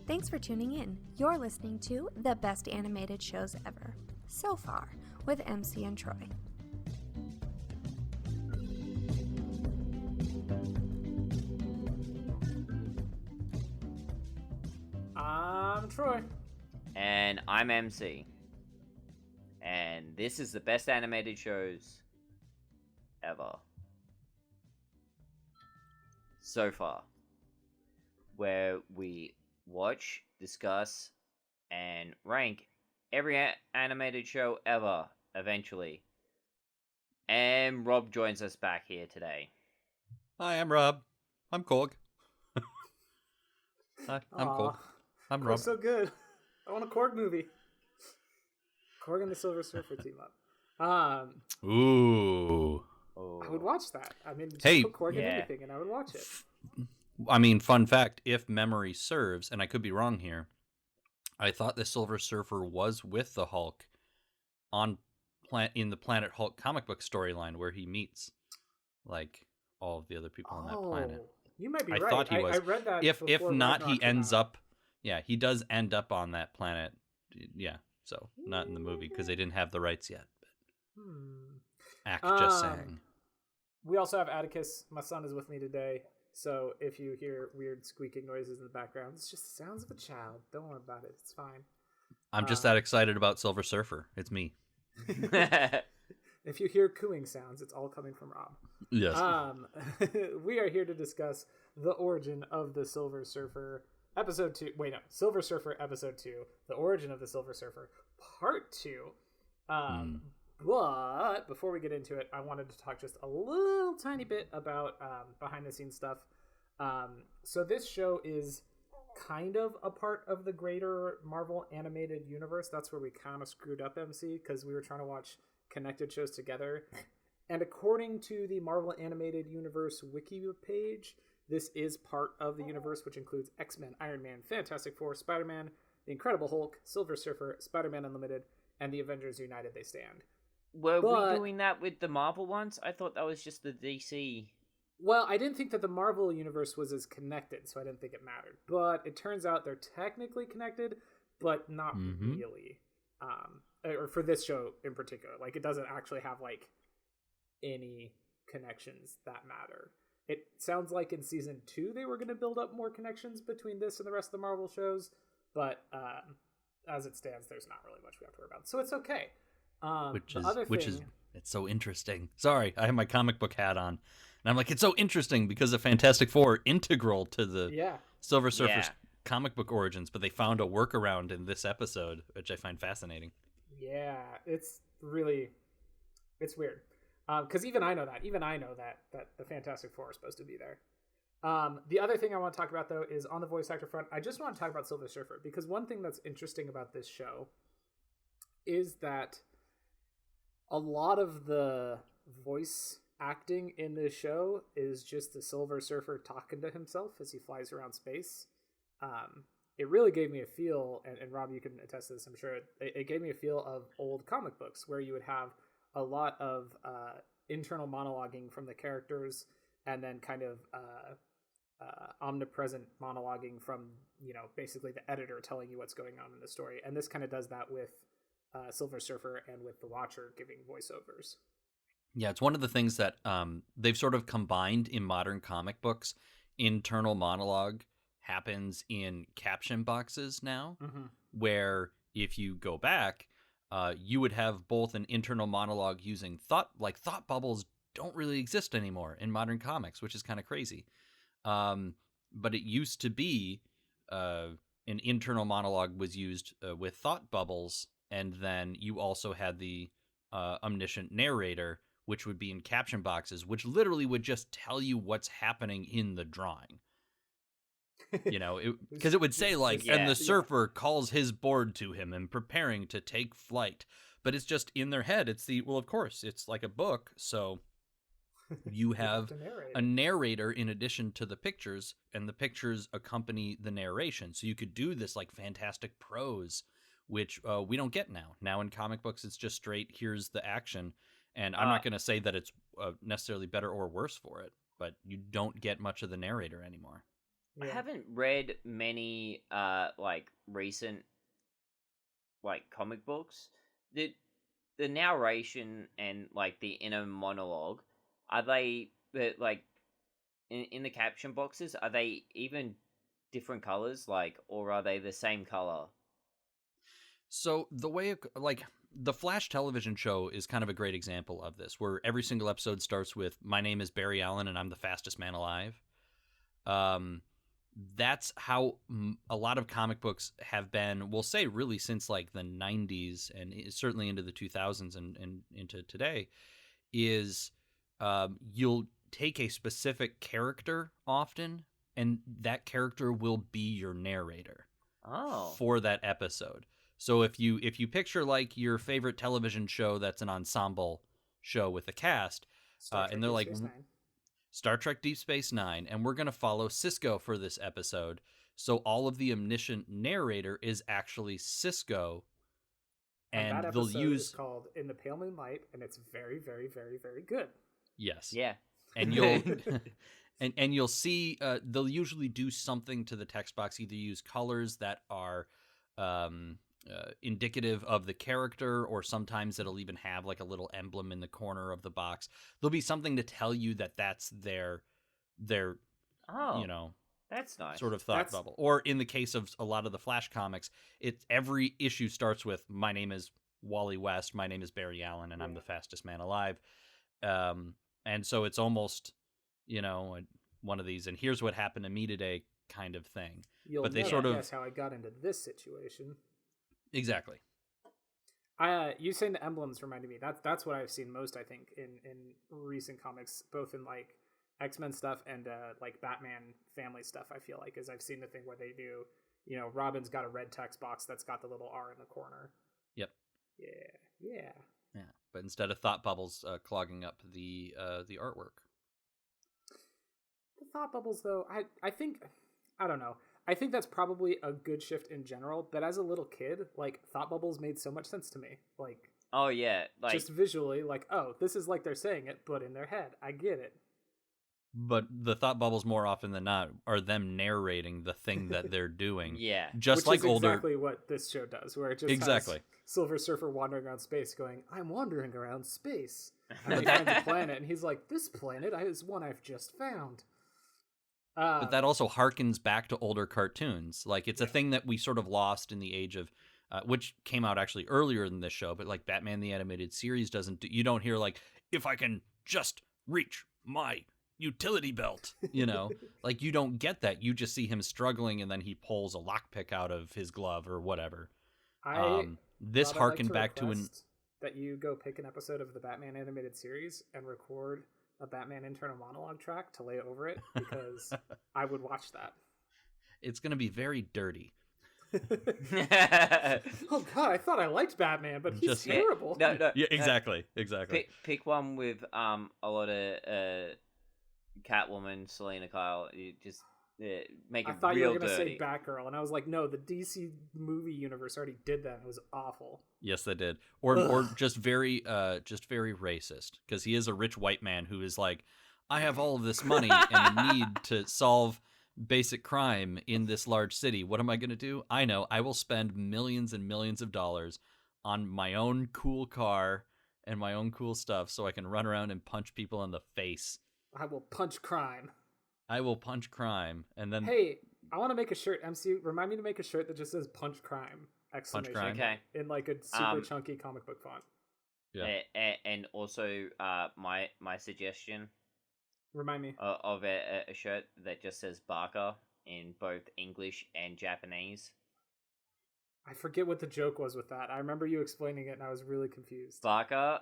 Thanks for tuning in. You're listening to the best animated shows ever, so far, with MC and Troy. I'm Troy. And I'm MC. And this is the best animated shows ever. So far. Where we watch, discuss, and rank every animated show ever, eventually. And Rob joins us back here today. Hi, I'm Rob. I'm Korg. Hi, I'm Korg. I'm Rob. So good. I want a Korg movie. Korg and the Silver Surfer team up. Ooh. I would watch that. I mean, just Hey, put Korg in anything and I would watch it. I mean, fun fact, if memory serves, and I could be wrong here, I thought the Silver Surfer was with the Hulk in the Planet Hulk comic book storyline where he meets, like, all of the other people on that planet. You might be I right. thought he was. I read that. If not, Ragnarok he ends came out. up. Yeah, he does end up on that planet. Yeah, so not in the movie because they didn't have the rights yet. But just saying. We also have Atticus. My son is with me today. So if you hear weird squeaking noises in the background, it's just the sounds of a child. Don't worry about it. It's fine. I'm just that excited about Silver Surfer. It's me. If you hear cooing sounds, it's all coming from Rob. Yes. We are here to discuss the origin of the Silver Surfer episode 2. Wait, no. Silver Surfer episode 2. The origin of the Silver Surfer part 2. But before we get into it, I wanted to talk just a little tiny bit about behind the scenes stuff. So this show is kind of a part of the greater Marvel animated universe. That's where we kind of screwed up, MC, because we were trying to watch connected shows together. And according to the Marvel Animated Universe wiki page, this is part of the universe, which includes X-Men, Iron Man, Fantastic Four, Spider-Man, The Incredible Hulk, Silver Surfer, Spider-Man Unlimited, and the Avengers United They Stand. Were we doing that with the Marvel ones? I thought that was just the DC. Well, I didn't think that the Marvel universe was as connected, so I didn't think it mattered. But it turns out they're technically connected, but not really. Or for this show in particular. Like, it doesn't actually have, like, any connections that matter. It sounds like in season 2 they were going to build up more connections between this and the rest of the Marvel shows, but as it stands, there's not really much we have to worry about. So it's okay. Which is it's so interesting. Sorry, I have my comic book hat on, and I'm like, it's so interesting because the Fantastic Four are integral to the Silver Surfer's comic book origins, but they found a workaround in this episode, which I find fascinating. Yeah, it's weird. Because even I know that the Fantastic Four are supposed to be there. The other thing I want to talk about, though, is on the voice actor front. I just want to talk about Silver Surfer, because one thing that's interesting about this show is that a lot of the voice acting in this show is just the Silver Surfer talking to himself as he flies around space. It really gave me a feel, and Rob, you can attest to this, I'm sure, it gave me a feel of old comic books where you would have a lot of internal monologuing from the characters, and then kind of omnipresent monologuing from, basically the editor telling you what's going on in the story. And this kind of does that with Silver Surfer and with the Watcher giving voiceovers. Yeah, it's one of the things that they've sort of combined in modern comic books. Internal monologue happens in caption boxes now, where if you go back, you would have both an internal monologue using thought bubbles don't really exist anymore in modern comics, which is kind of crazy. But it used to be an internal monologue was used with thought bubbles, and then you also had the Omniscient Narrator, which would be in caption boxes, which literally would just tell you what's happening in the drawing. Because it would say, and the surfer calls his board to him and preparing to take flight. But it's just in their head. Of course, it's like a book, so you have a narrator in addition to the pictures, and the pictures accompany the narration. So you could do this like fantastic prose, which we don't get now. Now in comic books, it's just straight, here's the action. And I'm not going to say that it's necessarily better or worse for it, but you don't get much of the narrator anymore. I haven't read many like recent like comic books. The narration and like the inner monologue, are they like in the caption boxes, are they even different colors, like, or are they the same color? So the way like the Flash television show is kind of a great example of this, where every single episode starts with "My name is Barry Allen and I'm the fastest man alive." That's how a lot of comic books have been, we'll say really since like the 90s and certainly into the 2000s and into today, is you'll take a specific character often, and that character will be your narrator for that episode. So if you picture like your favorite television show that's an ensemble show with a cast, and they're like Star Trek Deep Space Nine, and we're going to follow Cisco for this episode. So all of the Omniscient Narrator is actually Cisco, and that episode is called In the Pale Moonlight, and it's very, very, very, very good. Yes. Yeah. And you'll and you'll see they'll usually do something to the text box, either use colors that are indicative of the character, or sometimes it'll even have like a little emblem in the corner of the box. There'll be something to tell you that that's their that's nice sort of thought bubble. Or in the case of a lot of the Flash comics, every issue starts with "My name is Wally West, my name is Barry Allen, and I'm the fastest man alive." And so it's almost one of these, and here's what happened to me today kind of thing. But they sort of guess how I got into this situation. Exactly. You saying the emblems reminded me. That's what I've seen most, I think, in recent comics, both in like X-Men stuff and like Batman family stuff. I feel like, as I've seen the thing where they do, Robin's got a red text box that's got the little R in the corner. Yep. Yeah. But instead of thought bubbles clogging up the artwork. The thought bubbles, though, I think, I don't know. I think that's probably a good shift in general, but as a little kid, like, thought bubbles made so much sense to me. Like, oh yeah, like just visually, like, oh, this is like they're saying it, but in their head. I get it. But the thought bubbles more often than not are them narrating the thing that they're doing. Yeah. Just which like is older. Exactly what this show does, where it just has Silver Surfer wandering around space going, I'm wandering around space. And he finds a planet, and he's like, this planet is one I've just found. But that also harkens back to older cartoons. Like, it's a thing that we sort of lost in the age of, which came out actually earlier than this show, but like Batman the Animated Series you don't hear like, if I can just reach my utility belt, like you don't get that. You just see him struggling and then he pulls a lockpick out of his glove or whatever. This harkened back to that you go pick an episode of the Batman Animated Series and record a Batman internal monologue track to lay over it, because I would watch that. It's going to be very dirty. Oh God, I thought I liked Batman, but he's terrible. No. Yeah, exactly. Pick one with a lot of Catwoman, Selena Kyle. You just make it real dirty. I thought you were going to say Batgirl, and I was like, no, the DC movie universe already did that. It was awful. Yes, they did. Or just very racist, because he is a rich white man who is like, I have all of this money and a need to solve basic crime in this large city. What am I going to do? I know. I will spend millions and millions of dollars on my own cool car and my own cool stuff so I can run around and punch people in the face. I will punch crime. And then... Hey, I want to make a shirt. MC, remind me to make a shirt that just says punch crime! Exclamation. Punch crime. Okay. In like a super chunky comic book font. Yeah. And also, my suggestion... Remind me. Of a shirt that just says Barker in both English and Japanese. I forget what the joke was with that. I remember you explaining it and I was really confused. Barker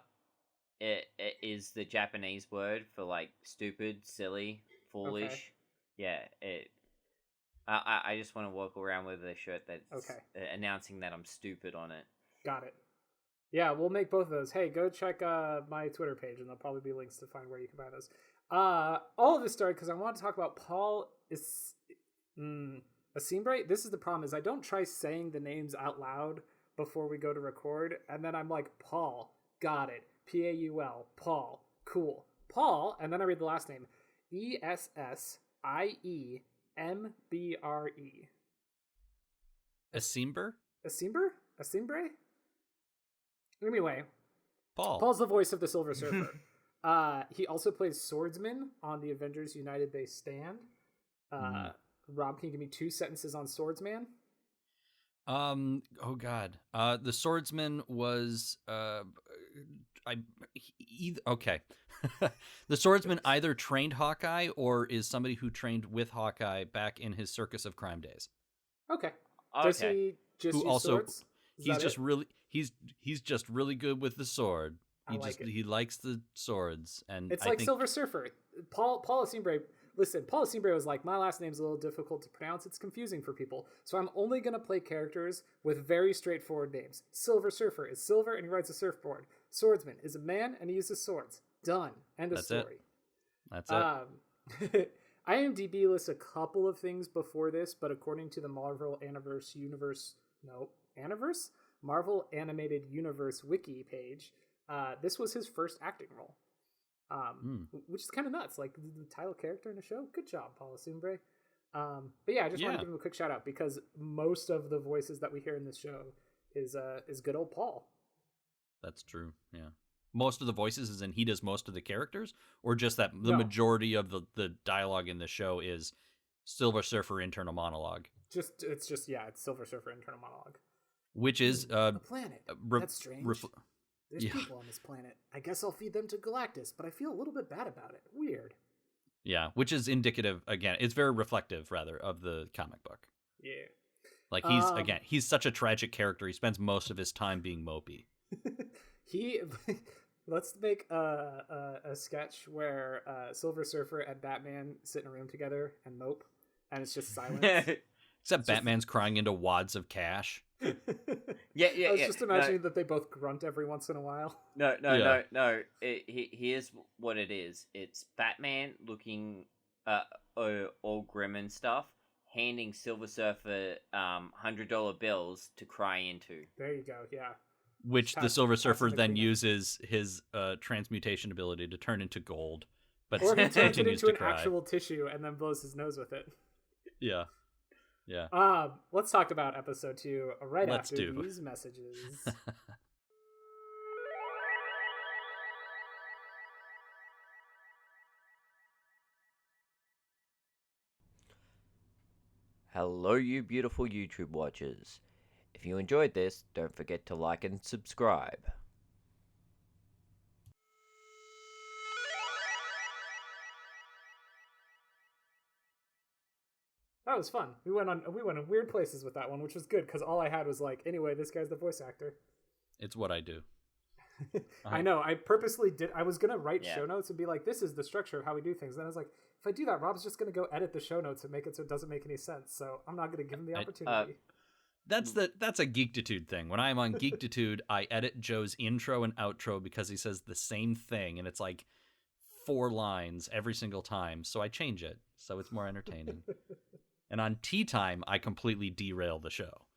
it is the Japanese word for like stupid, silly, foolish. Okay. Yeah, I just want to walk around with a shirt that's announcing that I'm stupid on it. Got it. Yeah, we'll make both of those. Hey, go check my Twitter page and there'll probably be links to find where you can buy those. All of this started because I want to talk about Paul Asimbre. This is the problem, is I don't try saying the names out loud before we go to record, and then I'm like, Paul, got it. Paul, Paul, cool. Paul, and then I read the last name. Essiebre. MBRE. Asimber? Asimbre? Anyway, Paul's the voice of the Silver Surfer. He also plays Swordsman on the Avengers United They Stand. Rob, can you give me 2 sentences on Swordsman? Oh God. The Swordsman was okay. The Swordsman either trained Hawkeye or is somebody who trained with Hawkeye back in his Circus of Crime days. Okay. Does he just use swords? He's just really good with the sword. He likes the swords, and it's like Silver Surfer. Paul Asimbre. Listen, Paul Asimbre was like, my last name's a little difficult to pronounce. It's confusing for people. So I'm only going to play characters with very straightforward names. Silver Surfer is silver and he rides a surfboard. Swordsman is a man and he uses swords. Done. End of story. That's it. IMDb lists a couple of things before this, but according to the Marvel Animated Universe wiki page, this was his first acting role. Which is kind of nuts. Like the title character in the show. Good job, Paul Asimbre. But yeah, I just want to give him a quick shout out because most of the voices that we hear in this show is good old Paul. That's true. Yeah. Most of the voices is in he does most of the characters, or just that the majority of the dialogue in the show is Silver Surfer internal monologue. It's Silver Surfer internal monologue. Which is the planet. That's strange. There's people on this planet. I guess I'll feed them to Galactus, but I feel a little bit bad about it. Weird. Yeah, which is indicative, again, it's very reflective, rather, of the comic book. Yeah. Like, he's such a tragic character. He spends most of his time being mopey. Let's make a sketch where Silver Surfer and Batman sit in a room together and mope, and it's just silence. Except Batman's crying into wads of cash. Yeah. I was just imagining that they both grunt every once in a while. No. Here's what it is. It's Batman looking all grim and stuff, handing Silver Surfer $100 bills to cry into. There you go. Yeah. Which the Silver Surfer then uses his transmutation ability to turn into gold, but or he turns it into an actual tissue and then blows his nose with it. Yeah. Let's talk about episode 2 after these messages. Hello, you beautiful YouTube watchers. If you enjoyed this, don't forget to like and subscribe. That was fun. We went in weird places with that one, which was good because all I had was like, anyway, this guy's the voice actor. It's what I do. I know. I purposely did. I was gonna write show notes and be like, this is the structure of how we do things. And I was like, if I do that, Rob's just gonna go edit the show notes and make it so it doesn't make any sense. So I'm not gonna give him the opportunity. That's a Geektitude thing. When I'm on Geektitude, I edit Joe's intro and outro because he says the same thing, and it's like 4 lines every single time. So I change it so it's more entertaining. And on Tea Time, I completely derail the show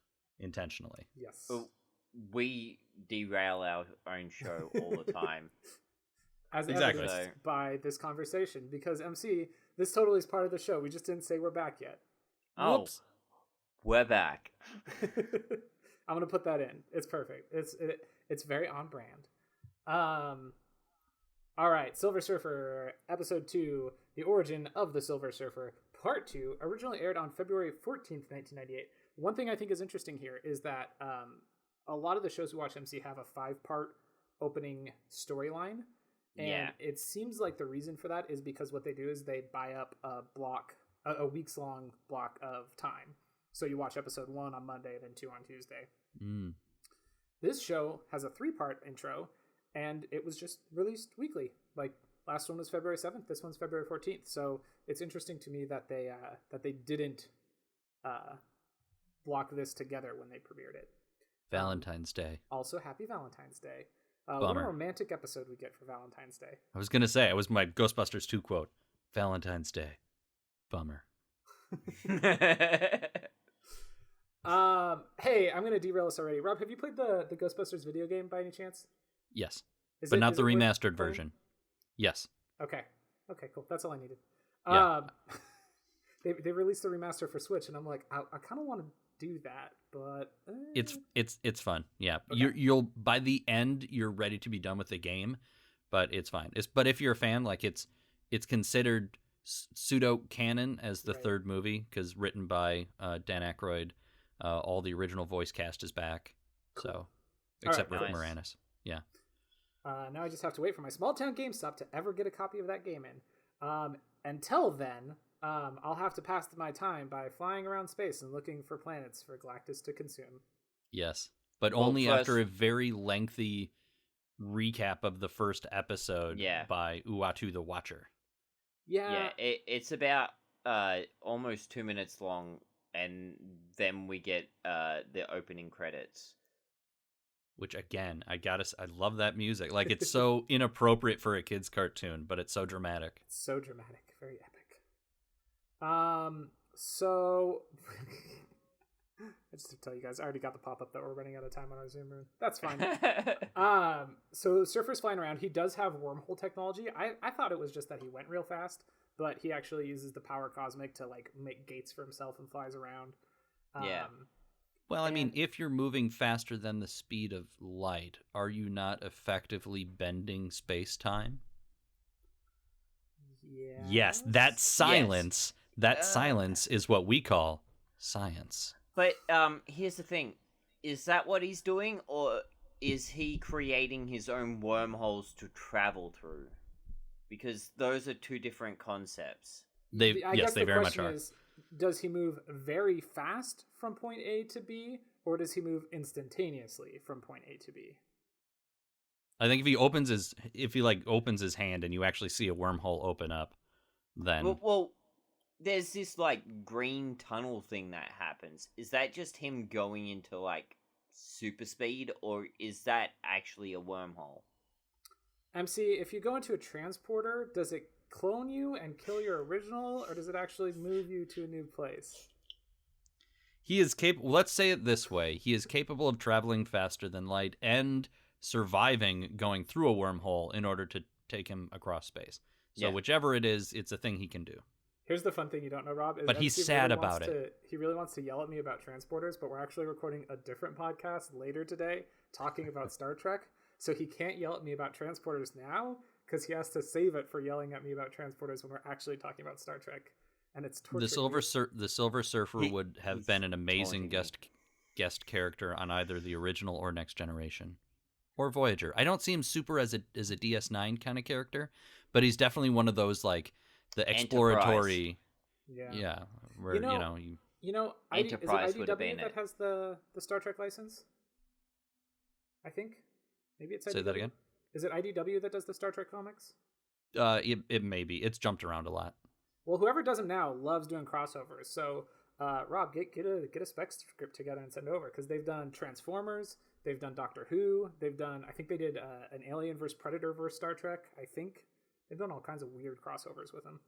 intentionally. Yes. We derail our own show all the time. As evidenced by this conversation. Because, MC, this totally is part of the show. We just didn't say we're back yet. Oh, whoops. We're back. I'm going to put that in. It's perfect. It's very on brand. All right, Silver Surfer, Episode 2, The Origin of the Silver Surfer, Part 2, originally aired on February 14th, 1998. One thing I think is interesting here is that a lot of the shows we watch MC have a 5-part opening storyline. And it seems like the reason for that is because what they do is they buy up a weeks-long block of time. So you watch Episode 1 on Monday, then 2 on Tuesday. This show has a 3-part intro, and it was just released weekly. Like, last one was February 7th. This one's February 14th. So it's interesting to me that they didn't block this together when they premiered it. Valentine's Day. Also, happy Valentine's Day. What a romantic episode we get for Valentine's Day. I was going to say, it was my Ghostbusters 2 quote. Valentine's Day. Bummer. Hey, I'm going to derail this already. Rob, have you played the Ghostbusters video game by any chance? Yes. But not the remastered version. Yes. Okay, cool. That's all I needed. Yeah. they released the remaster for Switch, and I'm like, I kind of want to do that, but it's fun. Yeah, Okay. you'll by the end you're ready to be done with the game, but it's fine. But if you're a fan, like it's considered pseudo canon as the Right. third movie because written by Dan Aykroyd. All the original voice cast is back, Cool. so except right, Rick nice. Moranis. Yeah. Now I just have to wait for my small town GameStop to ever get a copy of that game in. Until then, I'll have to pass my time by flying around space and looking for planets for Galactus to consume. Yes, but Well, only first- after a very lengthy recap of the first episode Yeah. by Uatu the Watcher. Yeah, It's about almost 2 minutes long, and then we get the opening credits. Which again, I love that music. Like it's so inappropriate for a kids cartoon, but it's so dramatic. it's so dramatic, very epic. So I just have to tell you guys, I already got the pop up that we're running out of time on our Zoom room. That's fine. So Surfer's flying around. He does have wormhole technology. I thought it was just that he went real fast, but he actually uses the power cosmic to like make gates for himself and flies around. Yeah. Well, I mean, And- if you're moving faster than the speed of light, are you not effectively bending space-time? Yes, that silence, that silence is what we call science. But here's the thing: is that what he's doing, or is he creating his own wormholes to travel through? Because those are two different concepts. I guess They the very much question are. is, does he move very fast from point A to B, or does he move instantaneously from point A to B? I think if he opens his hand and you actually see a wormhole open up, then Well, there's this like green tunnel thing that happens. Is that just him going into like super speed, or is that actually a wormhole? MC, if you go into a transporter, does it clone you and kill your original, or does it actually move you to a new place? he is capable. Let's say it this way: he is capable of traveling faster than light and surviving going through a wormhole in order to take him across space. So Yeah. whichever it is, it's a thing he can do. Here's the fun thing you don't know, Rob. Is But he's MC sad really wants about it. He really wants to yell at me about transporters, but we're actually recording a different podcast later today talking about Star Trek. So he can't yell at me about transporters now because he has to save it for yelling at me about transporters when we're actually talking about Star Trek. And it's torture. The Silver Surfer would have he's been an amazing taunting me. guest character on either the original or Next Generation, or Voyager. I don't see him super as a DS9 kind of character, but he's definitely one of those like the exploratory. Yeah, where You know, you know is it Enterprise would have IDW been that it. has the Star Trek license? I think. Maybe it's IDW. Say that again? Is it IDW that does the Star Trek comics? it may be. It's jumped around a lot. Well, whoever does them now loves doing crossovers. So, Rob, get a spec script together and send over, because they've done Transformers, they've done Doctor Who, they've done, I think they did an Alien vs Predator vs Star Trek. I think they've done all kinds of weird crossovers with them.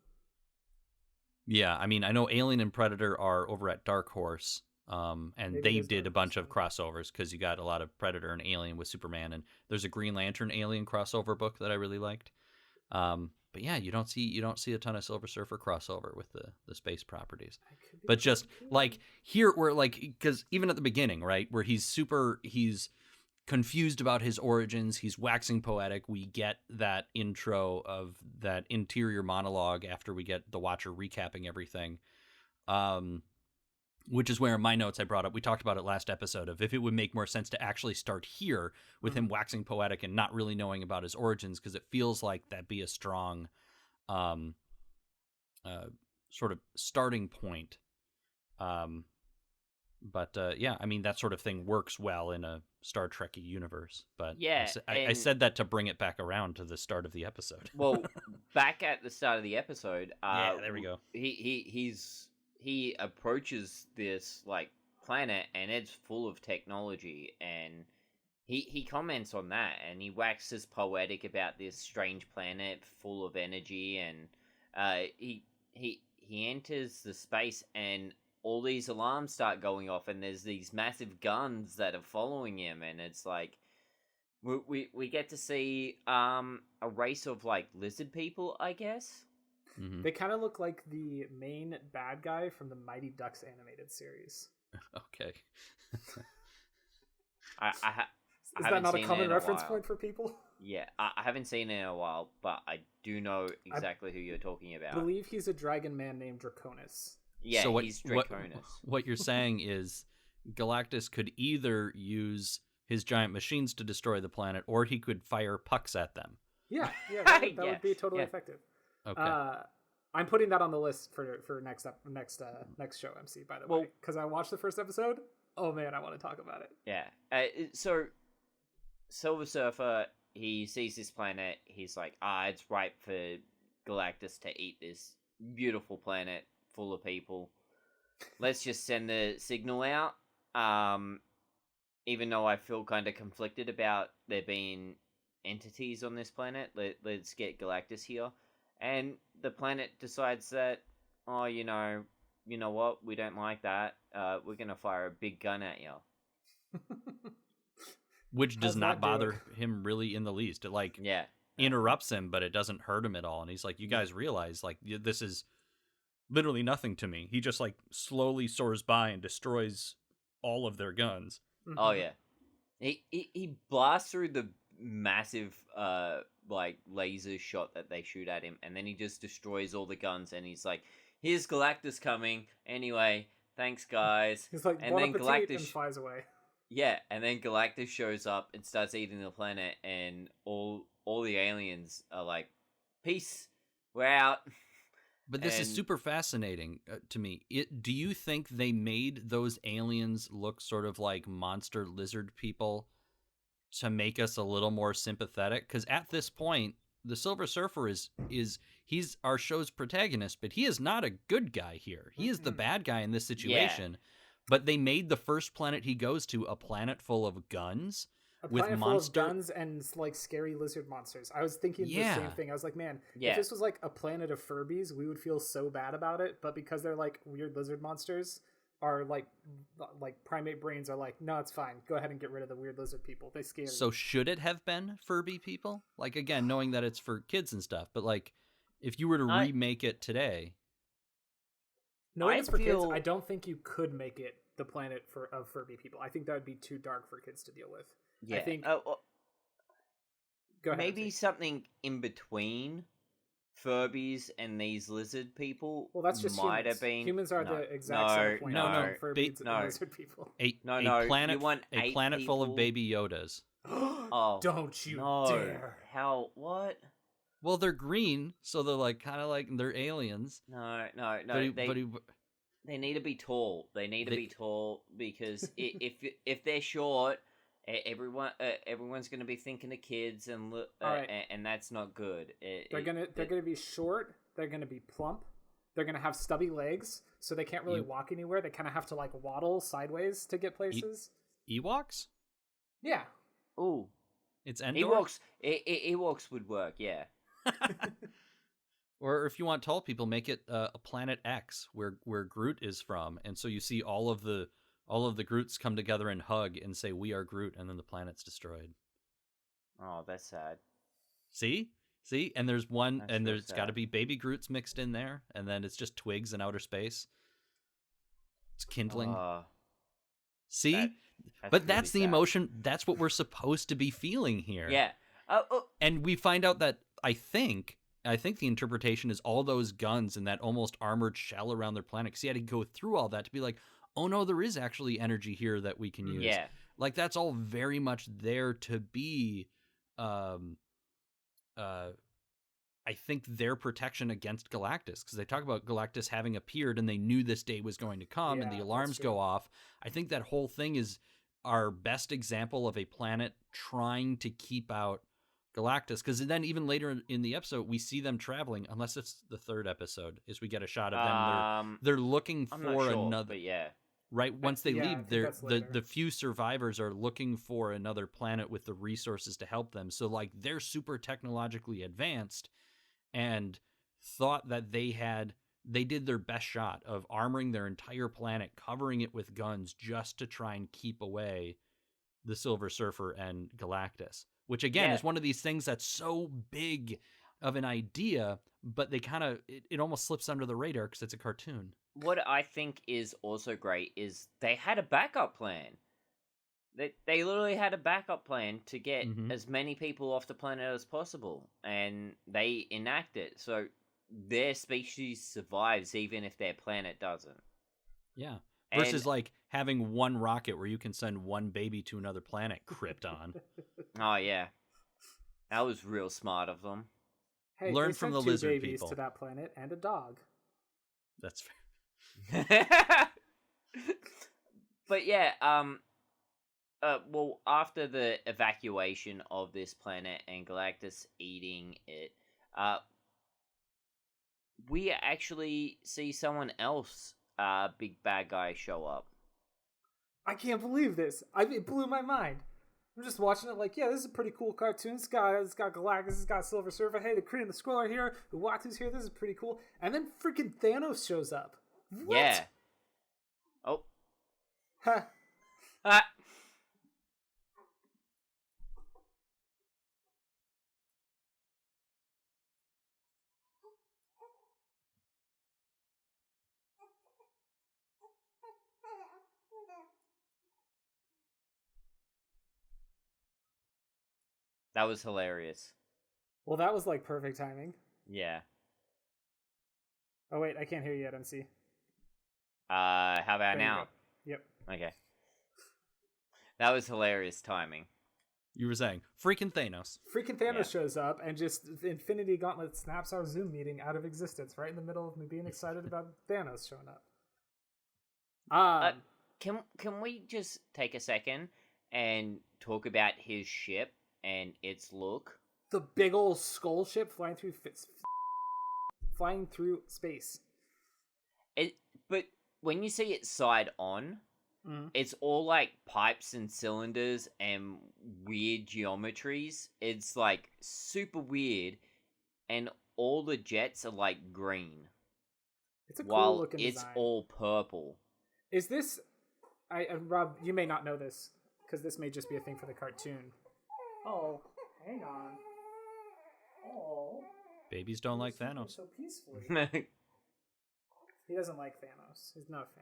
Yeah, I mean, I know Alien and Predator are over at Dark Horse, and Maybe they it is did a Dark bunch Horse, of crossovers because you got a lot of Predator and Alien with Superman, and there's a Green Lantern Alien crossover book that I really liked. But yeah, you don't see a ton of Silver Surfer crossover with the space properties. But just like here, where like, because even at the beginning, right, where he's confused about his origins, he's waxing poetic. We get that intro of that interior monologue after we get the Watcher recapping everything, which is where in my notes I brought up, we talked about it last episode, of if it would make more sense to actually start here with him waxing poetic and not really knowing about his origins, because it feels like that'd be a strong sort of starting point. But yeah, I mean, that sort of thing works well in a Star Trek-y universe. But Yeah, I said that to bring it back around to the start of the episode. Well, back at the start of the episode, Yeah, there we go. He approaches this like planet, and it's full of technology, and he comments on that, and he waxes poetic about this strange planet full of energy, and he enters the space, and all these alarms start going off, and there's these massive guns that are following him, and it's like we get to see a race of like lizard people, I guess. Mm-hmm. They kind of look like the main bad guy from the Mighty Ducks animated series. Okay. Is that not a common reference point for people? Yeah, I haven't seen it in a while, but I do know exactly who you're talking about. I believe he's a dragon man named Draconis. Yeah, so he's Draconis. What you're saying is Galactus could either use his giant machines to destroy the planet, or he could fire pucks at them. Yeah, that would be totally effective. Okay. I'm putting that on the list for next show, MC, by the way, because I watched the first episode. Oh man, I want to talk about it. Yeah. So Silver Surfer, he sees this planet. He's like, it's ripe for Galactus to eat this beautiful planet full of people. Let's just send the signal out. Even though I feel kind of conflicted about there being entities on this planet, let's get Galactus here. And the planet decides that, you know what? We don't like that. We're gonna fire a big gun at you. Which does not bother him really in the least. It interrupts him, but it doesn't hurt him at all. And he's like, you guys realize this is literally nothing to me. He just slowly soars by and destroys all of their guns. Mm-hmm. Oh yeah. He blasts through the massive laser shot that they shoot at him, and then he just destroys all the guns, and he's like, here's Galactus coming. Anyway, thanks guys. He's like, and then Galactus and flies away. Yeah, and then Galactus shows up and starts eating the planet, and all the aliens are like, peace, we're out. But this is super fascinating to me. Do you think they made those aliens look sort of like monster lizard people to make us a little more sympathetic? Because at this point, the Silver Surfer he's our show's protagonist, but he is not a good guy here. He is the bad guy in this situation. Yeah. But they made the first planet he goes to a planet full of guns. With full of guns and scary lizard monsters. I was thinking the same thing. I was like, man, if this was a planet of Furbies, we would feel so bad about it. But because they're weird lizard monsters, our primate brains are like, no, it's fine. Go ahead and get rid of the weird lizard people. They scare you. So should it have been Furby people? Again, knowing that it's for kids and stuff, but if you were to remake it today, knowing it's for kids, I don't think you could make it the planet of Furby people. I think that would be too dark for kids to deal with. Yeah, I think. Go ahead. Maybe something in between Furbies and these lizard people. Well, that's just might humans. have been. Humans are the exact same point. No, Furbies and lizard people. A planet full of baby Yodas. Don't you dare! How? What? Well, they're green, so they're kind of they're aliens. No. They need to be tall. They need to be tall because if they're short, everyone's going to be thinking of kids, and and that's not good. They're gonna be short. They're gonna be plump. They're gonna have stubby legs, so they can't really walk anywhere. They kind of have to waddle sideways to get places. Ewoks? Yeah. Ooh, it's Endor? Ewoks would work. Yeah. Or if you want tall people, make it a planet X where Groot is from, and so you see all of the Groots come together and hug and say, "We are Groot," and then the planet's destroyed. Oh, that's sad. See, and there's there's got to be baby Groots mixed in there, and then it's just twigs in outer space. It's kindling. See, but that's the emotion. That's what we're supposed to be feeling here. Yeah. And we find out that I think the interpretation is all those guns and that almost armored shell around their planet. Because he had to go through all that to be like, oh no, there is actually energy here that we can use. Yeah. That's all very much there to be, I think, their protection against Galactus. Because they talk about Galactus having appeared and they knew this day was going to come and the alarms go off. I think that whole thing is our best example of a planet trying to keep out Galactus, because then even later in the episode we see them traveling, unless it's the third episode, is we get a shot of them. They're looking for another. But yeah, right. Once they leave, the few survivors are looking for another planet with the resources to help them. So they're super technologically advanced, and thought that they did their best shot of armoring their entire planet, covering it with guns, just to try and keep away the Silver Surfer and Galactus. Which, again, is one of these things that's so big of an idea, but they kind of it almost slips under the radar because it's a cartoon. What I think is also great is they had a backup plan. They literally had a backup plan to get as many people off the planet as possible, and they enact it. So their species survives even if their planet doesn't. Yeah. Versus like having one rocket where you can send one baby to another planet, Krypton. Oh yeah, that was real smart of them. Hey, learn from the lizard babies people to that planet and a dog. That's fair. But yeah, well, after the evacuation of this planet and Galactus eating it, we actually see someone else, big bad guy, show up. I can't believe this. It blew my mind. I'm just watching it like, yeah, this is a pretty cool cartoon. It's got Galactus, it's got Silver Surfer. Hey, the Kree and the Skrull are here. The Watu's here. This is pretty cool. And then freaking Thanos shows up. What? Yeah. Oh. Huh. Ah. That was hilarious. Well, that was like perfect timing. Yeah. Oh wait, I can't hear you yet, MC. How about There you now? go. Yep. Okay. That was hilarious timing. You were saying freaking Thanos. Freaking Thanos shows up and just the Infinity Gauntlet snaps our Zoom meeting out of existence right in the middle of me being excited about Thanos showing up. Can we just take a second and talk about his ship and its look? The big old skull ship flying through space. But when you see it side on, it's all like pipes and cylinders and weird geometries. It's like super weird, and all the jets are like green. It's a cool looking design. It's all purple. Is this? Rob, you may not know this because this may just be a thing for the cartoon. Oh, hang on. Oh. Babies don't like Thanos. So peacefully. He doesn't like Thanos. He's not a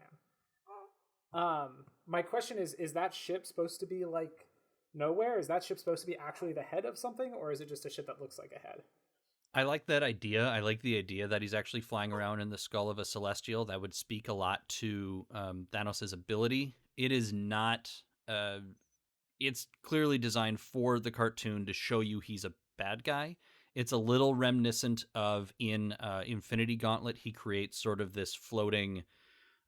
fan. My question is that ship supposed to be like nowhere? Is that ship supposed to be actually the head of something, or is it just a ship that looks like a head? I like that idea. I like the idea that he's actually flying around in the skull of a Celestial. That would speak a lot to Thanos' ability. It is not... it's clearly designed for the cartoon to show you he's a bad guy. It's a little reminiscent of in Infinity Gauntlet, he creates sort of this floating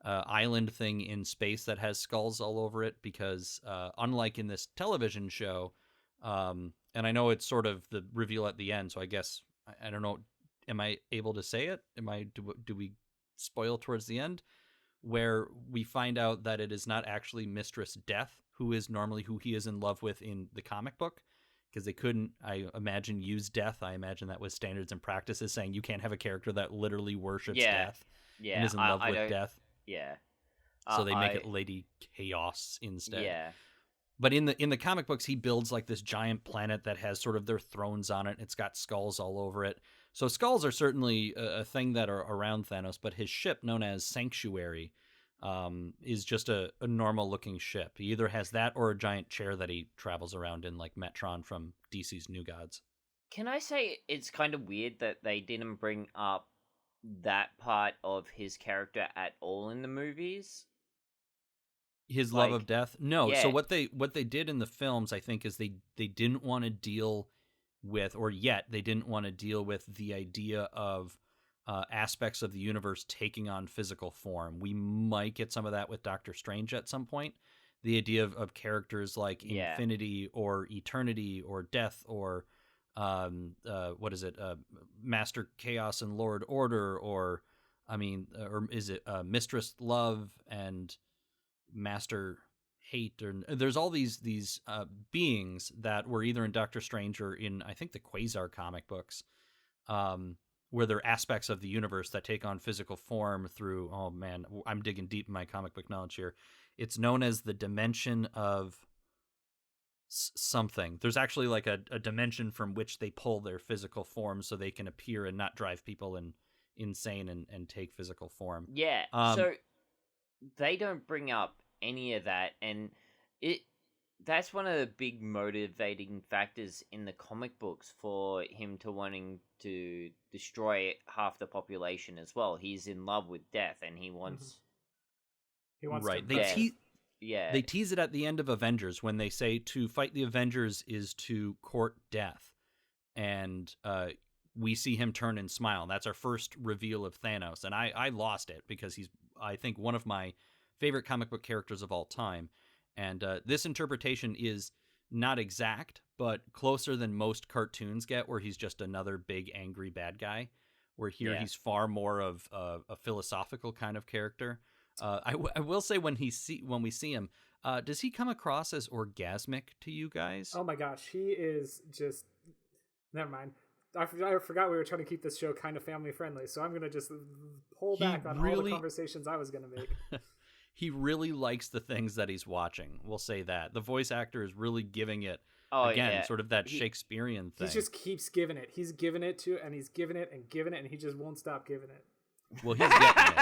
island thing in space that has skulls all over it because unlike in this television show, and I know it's sort of the reveal at the end, so I guess, I don't know, am I able to say it? Do we spoil towards the end? Where we find out that it is not actually Mistress Death, who is normally who he is in love with in the comic book, because they couldn't, I imagine, use death. I imagine that was standards and practices saying you can't have a character that literally worships death and is in love with death. Yeah. So they make it Lady Chaos instead. Yeah. But in the comic books, he builds like this giant planet that has sort of their thrones on it. It's got skulls all over it. So skulls are certainly a thing that are around Thanos, but his ship, known as Sanctuary, is just a normal looking ship. He either has that or a giant chair that he travels around in, like Metron from DC's New Gods. Can I say it's kind of weird that they didn't bring up that part of his character at all in the movies? His love of death? No. Yeah. So what they did in the films, I think, is they didn't want to deal with, or yet they didn't want to deal with the idea of aspects of the universe taking on physical form. We might get some of that with Doctor Strange at some point. The idea of characters like Infinity or Eternity or Death or Master Chaos and Lord Order, or is it Mistress Love and Master Hate? Or there's all these beings that were either in Doctor Strange or in, I think, the Quasar comic books, where they're aspects of the universe that take on physical form through, oh man, I'm digging deep in my comic book knowledge here. It's known as the dimension of something. There's actually like a dimension from which they pull their physical form so they can appear and not drive people insane and take physical form. Yeah. So they don't bring up any of that, and that's one of the big motivating factors in the comic books for him to wanting to destroy half the population as well. He's in love with death, and he wants right. They tease it at the end of Avengers when they say to fight the Avengers is to court death, and we see him turn and smile. And that's our first reveal of Thanos, and I lost it because he's, I think, one of my favorite comic book characters of all time. And this interpretation is not exact, but closer than most cartoons get, where he's just another big angry bad guy. Where here he's far more of a philosophical kind of character. I will say when we see him, does he come across as orgasmic to you guys? Oh my gosh, he is just. Never mind. I forgot we were trying to keep this show kind of family friendly, so I'm gonna just pull back on all the conversations I was gonna make. He really likes the things that he's watching. We'll say that the voice actor is really giving it sort of that Shakespearean thing. He just keeps giving it. He's giving it and he's giving it, and he just won't stop giving it. Well, he's getting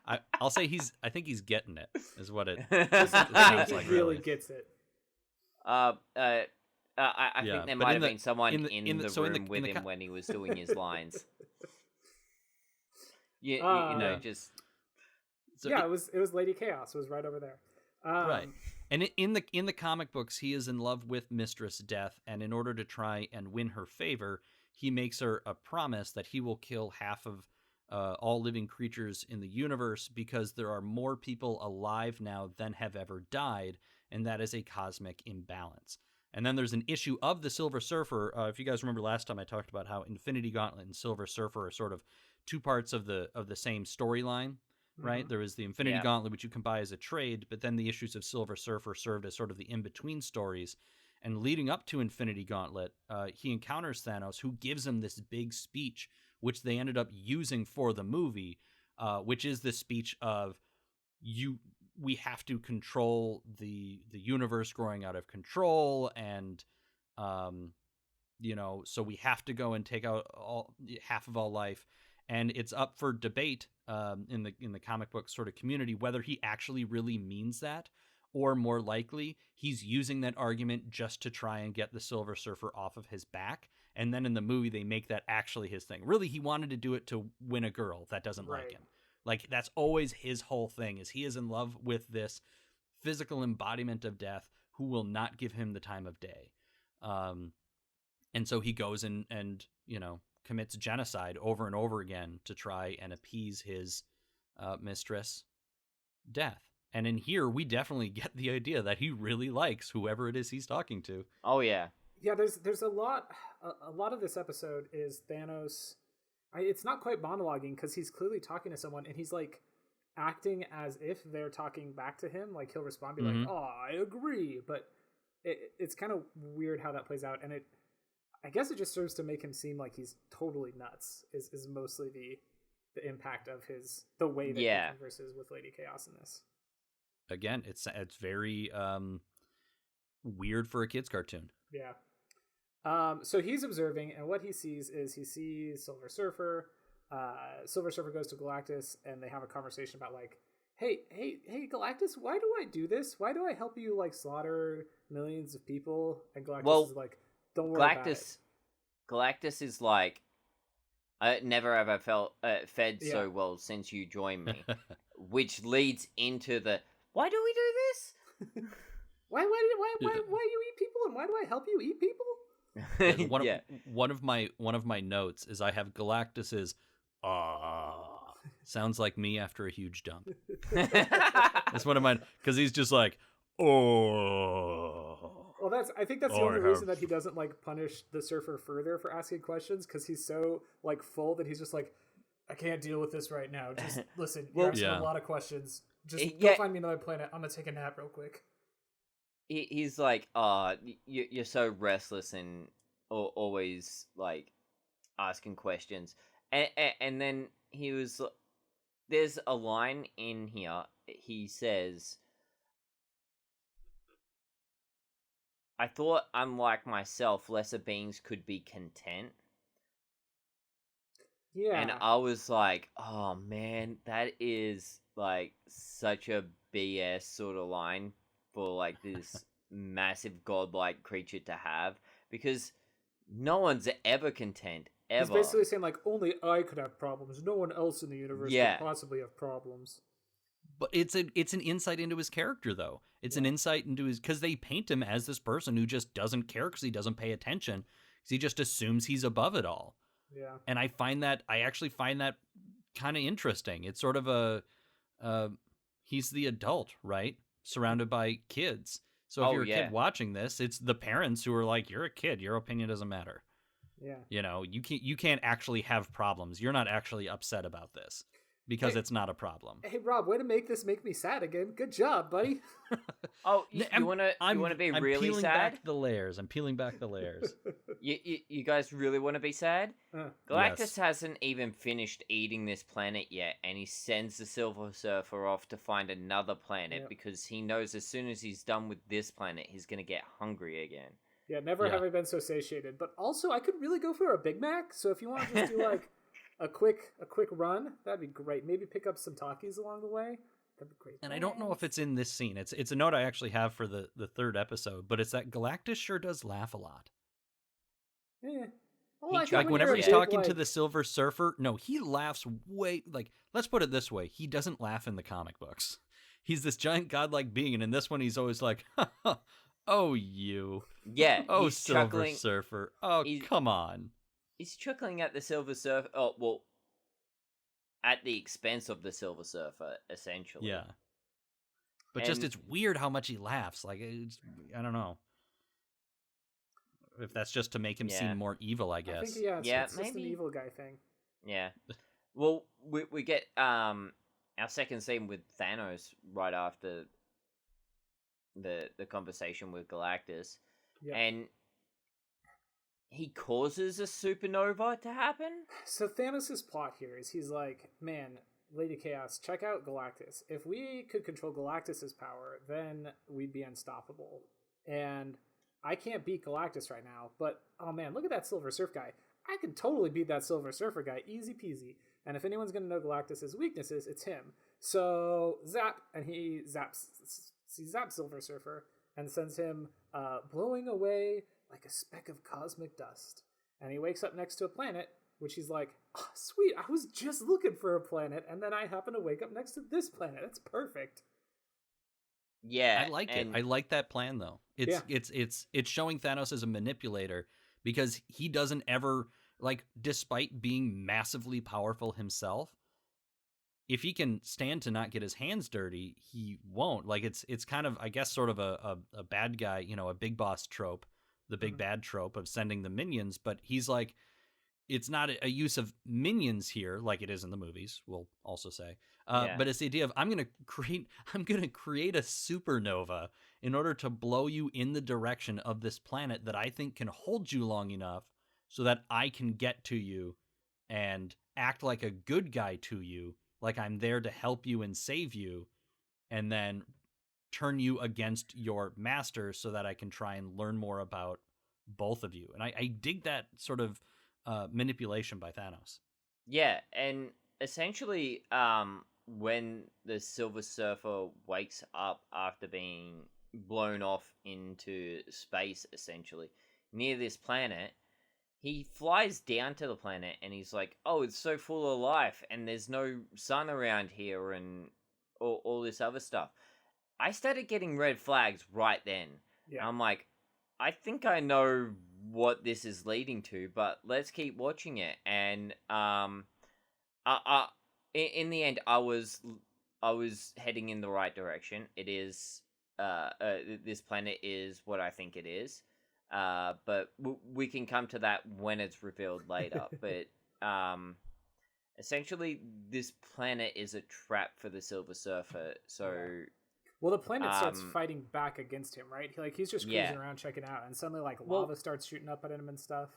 it. I'll say I think he's getting it, is what it sounds like. He really gets it. I think there might have been someone in the room with him when he was doing his lines. You know, just. So it was Lady Chaos. It was right over there. Right. And in the comic books, he is in love with Mistress Death, and in order to try and win her favor, he makes her a promise that he will kill half of all living creatures in the universe because there are more people alive now than have ever died, and that is a cosmic imbalance. And then there's an issue of the Silver Surfer. If you guys remember last time, I talked about how Infinity Gauntlet and Silver Surfer are sort of two parts of the same storyline. Right? There was the Infinity Gauntlet, which you can buy as a trade, but then the issues of Silver Surfer served as sort of the in-between stories. And leading up to Infinity Gauntlet, he encounters Thanos, who gives him this big speech, which they ended up using for the movie, which is the speech of, we have to control the universe growing out of control, and so we have to go and take out half of all life. And it's up for debate in the comic book sort of community whether he actually really means that, or more likely he's using that argument just to try and get the Silver Surfer off of his back. And then in the movie, they make that actually his thing. Really, he wanted to do it to win a girl that doesn't like him. Like, that's always his whole thing, is he is in love with this physical embodiment of death who will not give him the time of day. And so he goes and commits genocide over and over again to try and appease his mistress, Death. And in here, we definitely get the idea that he really likes whoever it is he's talking to. Oh, yeah. Yeah, there's a lot of this episode is Thanos. It's not quite monologuing because he's clearly talking to someone, and he's like acting as if they're talking back to him. Like, he'll respond, be like, "Oh, I agree," but it's kind of weird how that plays out, and I guess it just serves to make him seem like he's totally nuts. Is mostly the impact of the way that he converses with Lady Chaos in this. Again, it's very weird for a kid's cartoon. Yeah. So he's observing, and what he sees Silver Surfer. Silver Surfer goes to Galactus, and they have a conversation about like, hey, Galactus, why do I do this? Why do I help you like slaughter millions of people? And Galactus is like, don't worry about it. Galactus is like, I never have I fed so well since you joined me, which leads into the why do we do this? Why you eat people, and why do I help you eat people? One of my notes is I have Galactus's sounds like me after a huge dump. That's one of mine, because he's just like Well, I think that's the only reason that he doesn't like punish the Surfer further for asking questions, because he's so like full that he's just like, I can't deal with this right now. Just listen, you're asking a lot of questions. Just go find me another planet. I'm gonna take a nap real quick. He's like, you're so restless and always like asking questions, and then there's a line in here. He says, I thought, unlike myself, lesser beings could be content. Yeah. And I was like, oh man, that is like such a BS sort of line for like this massive godlike creature to have, because no one's ever content, He's ever. basically saying, like, only I could have problems. No one else in the universe Yeah. could possibly have problems. But it's an insight into his character, though. It's an insight into his, because they paint him as this person who just doesn't care because he doesn't pay attention, because he just assumes he's above it all. Yeah. And I actually find that kind of interesting. It's sort of he's the adult, right? Surrounded by kids. So if you're a kid watching this, it's the parents who are like, you're a kid, your opinion doesn't matter. Yeah. You know, you can't actually have problems. You're not actually upset about this because it's not a problem. Hey, Rob, way to make this make me sad again. Good job, buddy. Oh, you want to be I'm really peeling sad? back the layers. I'm peeling back the layers. You guys really want to be sad? Galactus Yes. hasn't even finished eating this planet yet, and he sends the Silver Surfer off to find another planet because he knows as soon as he's done with this planet, he's going to get hungry again. Yeah, never have I been so satiated. But also, I could really go for a Big Mac. So if you want to just do like a quick run, that'd be great. Maybe pick up some Takis along the way. That'd be great. And I don't know if it's in this scene. It's a note I actually have for the third episode, but it's that Galactus sure does laugh a lot. Yeah. Well, Like whenever he's talking to the Silver Surfer, no, he laughs way, like, let's put it this way. He doesn't laugh in the comic books. He's this giant godlike being, and in this one he's always like, oh, you. Yeah. Oh, he's Silver chuckling. Surfer. Oh, come on. He's chuckling at the Silver Surfer. Oh, well, at the expense of the Silver Surfer, essentially. Yeah. But just it's weird how much he laughs. Like, I don't know. If that's just to make him seem more evil, I guess. I think, it's maybe just an evil guy thing. Yeah. Well, we get our second scene with Thanos right after the conversation with Galactus, and he causes a supernova to happen. So Thanos' plot here is he's like, man, Lady Chaos, check out Galactus. If we could control Galactus's power, then we'd be unstoppable. And I can't beat Galactus right now, but oh man, look at that Silver Surfer guy. I can totally beat that Silver Surfer guy, easy peasy. And if anyone's going to know Galactus's weaknesses, it's him. So zap, and he zaps Silver Surfer and sends him blowing away like a speck of cosmic dust. And he wakes up next to a planet, which he's like, oh, sweet, I was just looking for a planet, and then I happen to wake up next to this planet. That's perfect. Yeah, I like it. I like that plan though. It's showing Thanos as a manipulator because he doesn't ever, like, despite being massively powerful himself, if he can stand to not get his hands dirty, he won't. Like, it's kind of, I guess, sort of a bad guy, you know, a big boss trope, the big bad trope of sending the minions, but he's like, it's not a use of minions here like it is in the movies, we'll also say. But it's the idea of I'm going to create a supernova in order to blow you in the direction of this planet that I think can hold you long enough so that I can get to you and act like a good guy to you, like I'm there to help you and save you, and then turn you against your master so that I can try and learn more about both of you. And I dig that sort of manipulation by Thanos. Yeah, and essentially, when the Silver Surfer wakes up after being blown off into space, essentially, near this planet, he flies down to the planet and he's like, oh, it's so full of life and there's no sun around here and all this other stuff. I started getting red flags right then. Yeah. I'm like, I think I know what this is leading to, but let's keep watching it. And in the end, I was heading in the right direction. It is this planet is what I think it is. But we can come to that when it's revealed later. But essentially, this planet is a trap for the Silver Surfer. So. Yeah. Well, the planet starts fighting back against him, right? He's just cruising around checking out, and suddenly, like, lava starts shooting up at him and stuff.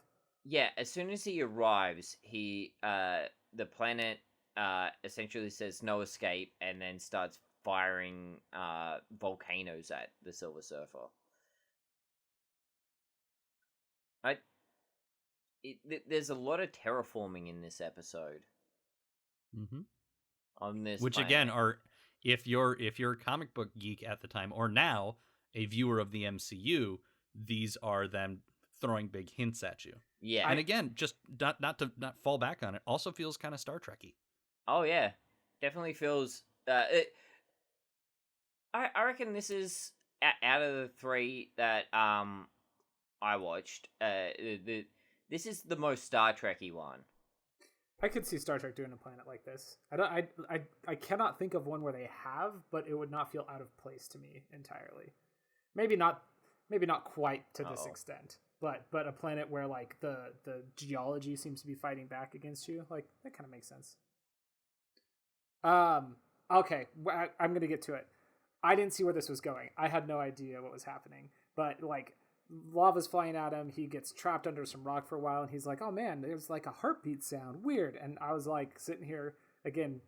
Yeah, as soon as he arrives, the planet essentially says no escape, and then starts firing volcanoes at the Silver Surfer. There's a lot of terraforming in this episode. Mm-hmm. On this, which planet. Again are if you're a comic book geek at the time, or now a viewer of the MCU, these are them throwing big hints at you. Yeah, and again, just not to fall back on it, also feels kind of Star Trek-y. Oh yeah, definitely feels. I reckon this is out of the three that I watched. This is the most Star Trek-y one. I could see Star Trek doing a planet like this. I cannot think of one where they have, but it would not feel out of place to me entirely. Maybe not quite to this extent, but a planet where like the geology seems to be fighting back against you, like that kind of makes sense. Okay, I'm gonna get to it. I didn't see where this was going. I had no idea what was happening, but like lava's flying at him. He gets trapped under some rock for a while, and he's like, "Oh man, there's like a heartbeat sound. Weird." And I was like sitting here again,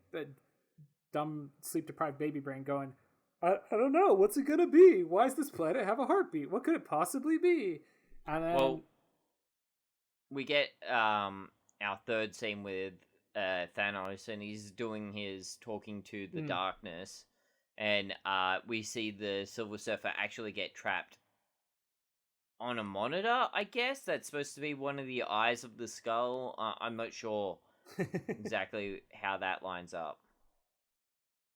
dumb sleep deprived baby brain, going, I don't know. What's it gonna be? Why does this planet have a heartbeat? What could it possibly be? And then we get our third scene with Thanos, and he's doing his talking to the darkness, and we see the Silver Surfer actually get trapped on a monitor, I guess. That's supposed to be one of the eyes of the skull. I'm not sure exactly how that lines up.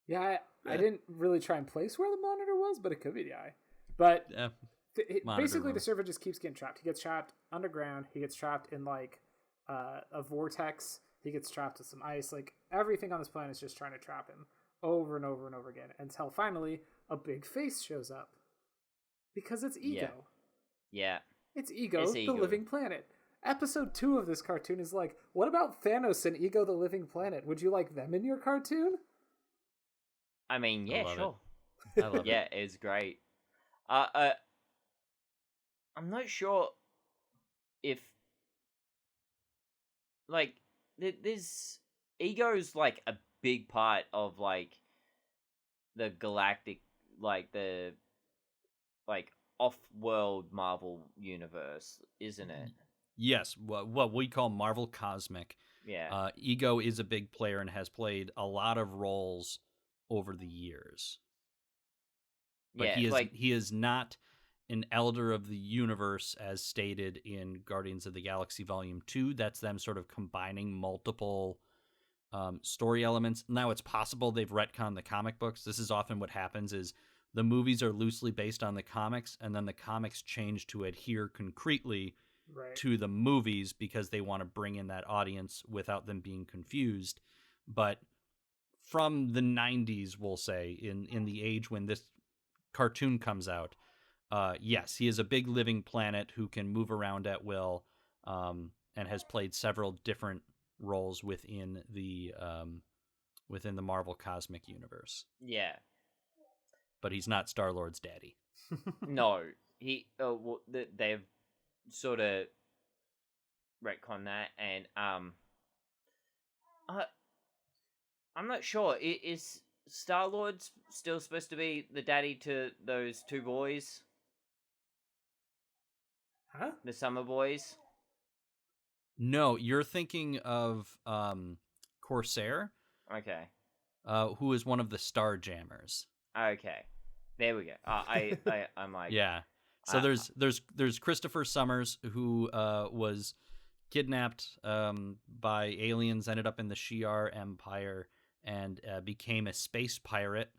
Yeah, I didn't really try and place where the monitor was, but it could be the eye. But basically, the server just keeps getting trapped. He gets trapped underground. He gets trapped in like a vortex. He gets trapped with some ice. Like everything on this planet is just trying to trap him over and over and over again, until finally a big face shows up. Because it's Ego. Yeah. It's Ego, the living planet. Episode 2 of this cartoon is like, what about Thanos and Ego, the living planet? Would you like them in your cartoon? I mean, yeah, sure. I love it. Yeah, it's great. I'm not sure if like there's Ego's like a big part of like the galactic, like the like off-world Marvel universe, isn't it? Yes, what we call Marvel Cosmic. Yeah. Ego is a big player and has played a lot of roles over the years. But he is not an elder of the universe as stated in Guardians of the Galaxy Volume 2. That's them sort of combining multiple story elements. Now, it's possible they've retconned the comic books. This is often what happens is the movies are loosely based on the comics, and then the comics change to adhere concretely to the movies because they want to bring in that audience without them being confused. But from the 90s, we'll say, in the age when this cartoon comes out, yes, he is a big living planet who can move around at will, and has played several different roles within the Marvel Cosmic Universe. Yeah. But he's not Star-Lord's daddy. No, they've sort of retconned that, and I'm not sure. Is Star-Lord still supposed to be the daddy to those two boys? Huh? The summer boys? No, you're thinking of Corsair. Okay. Who is one of the Star Jammers. Okay. There we go. I'm like... Yeah. So there's Christopher Summers, who was kidnapped by aliens, ended up in the Shi'ar Empire, and became a space pirate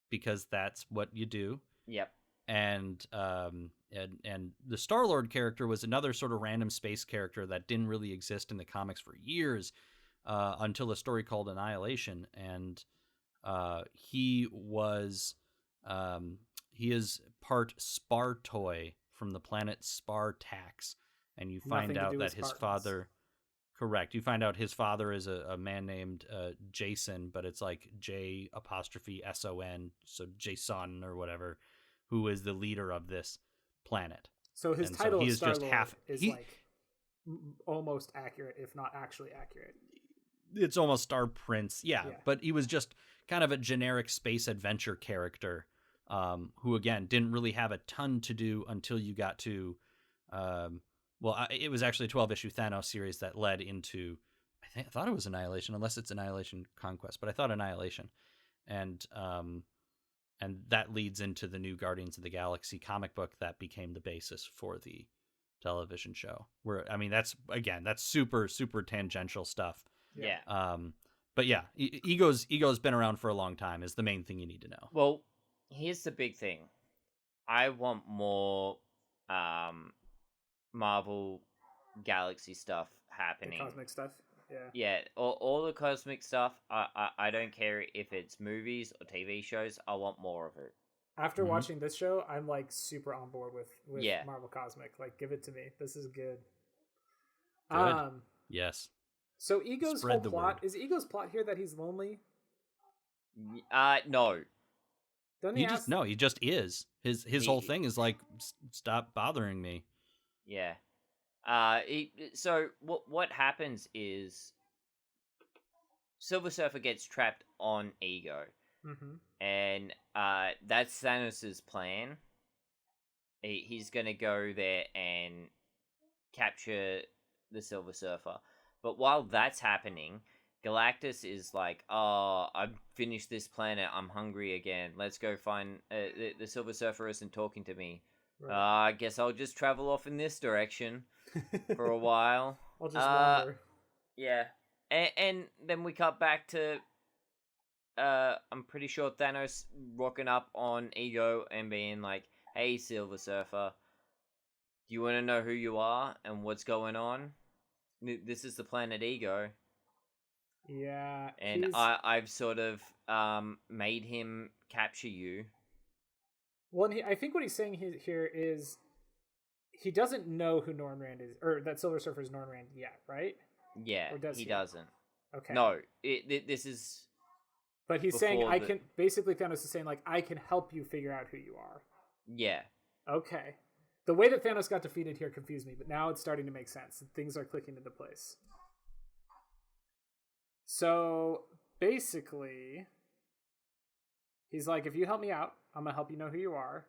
because that's what you do. Yep. And the Star-Lord character was another sort of random space character that didn't really exist in the comics for years until a story called Annihilation, and he is part Spartoy from the planet Spartax, and you find out that his father... Correct. You find out his father is a man named Jason, but it's like J''S-O-N, so Jason or whatever, who is the leader of this planet. So his title of Star-Lord is like almost accurate, if not actually accurate. It's almost Star Prince, yeah. But he was just kind of a generic space adventure character who, again, didn't really have a ton to do until you got to well, it was actually a 12-issue Thanos series that led into, I thought it was Annihilation, unless it's Annihilation Conquest, but I thought Annihilation, and that leads into the new Guardians of the Galaxy comic book that became the basis for the television show. Where, I mean, that's super, super tangential stuff. Yeah. But yeah, Ego's been around for a long time is the main thing you need to know. Well, here's the big thing. I want more Marvel Galaxy stuff happening. The cosmic stuff. Yeah. Yeah, all the cosmic stuff. I don't care if it's movies or TV shows. I want more of it. After watching this show, I'm like super on board with Yeah. Marvel Cosmic. Like, give it to me. This is good. Good. Yes. So Ego's Spread whole the plot word. is Ego's plot here that he's lonely. No. Doesn't He ask? just is. His whole thing is like, stop bothering me. Yeah. So what happens is Silver Surfer gets trapped on Ego, and that's Thanos' plan. He's gonna go there and capture the Silver Surfer. But while that's happening, Galactus is like, "Oh, I've finished this planet. I'm hungry again. Let's go find the Silver Surfer isn't talking to me. Right. I guess I'll just travel off in this direction for a while." I'll just wander. Yeah, and then we cut back to I'm pretty sure Thanos rocking up on Ego and being like, "Hey, Silver Surfer, do you want to know who you are and what's going on? This is the planet Ego." Yeah. And I've sort of made him capture you. Well, I think what he's saying here is he doesn't know who Norrin Rand is, or that Silver Surfer is Norrin Rand yet, right? Yeah, Or does he he? doesn't. Okay. No, this is... But he's saying, before basically Thanos is saying, like, I can help you figure out who you are. Yeah. Okay. The way that Thanos got defeated here confused me, but now it's starting to make sense. Things are clicking into place. So, basically, he's like, if you help me out, I'm going to help you know who you are.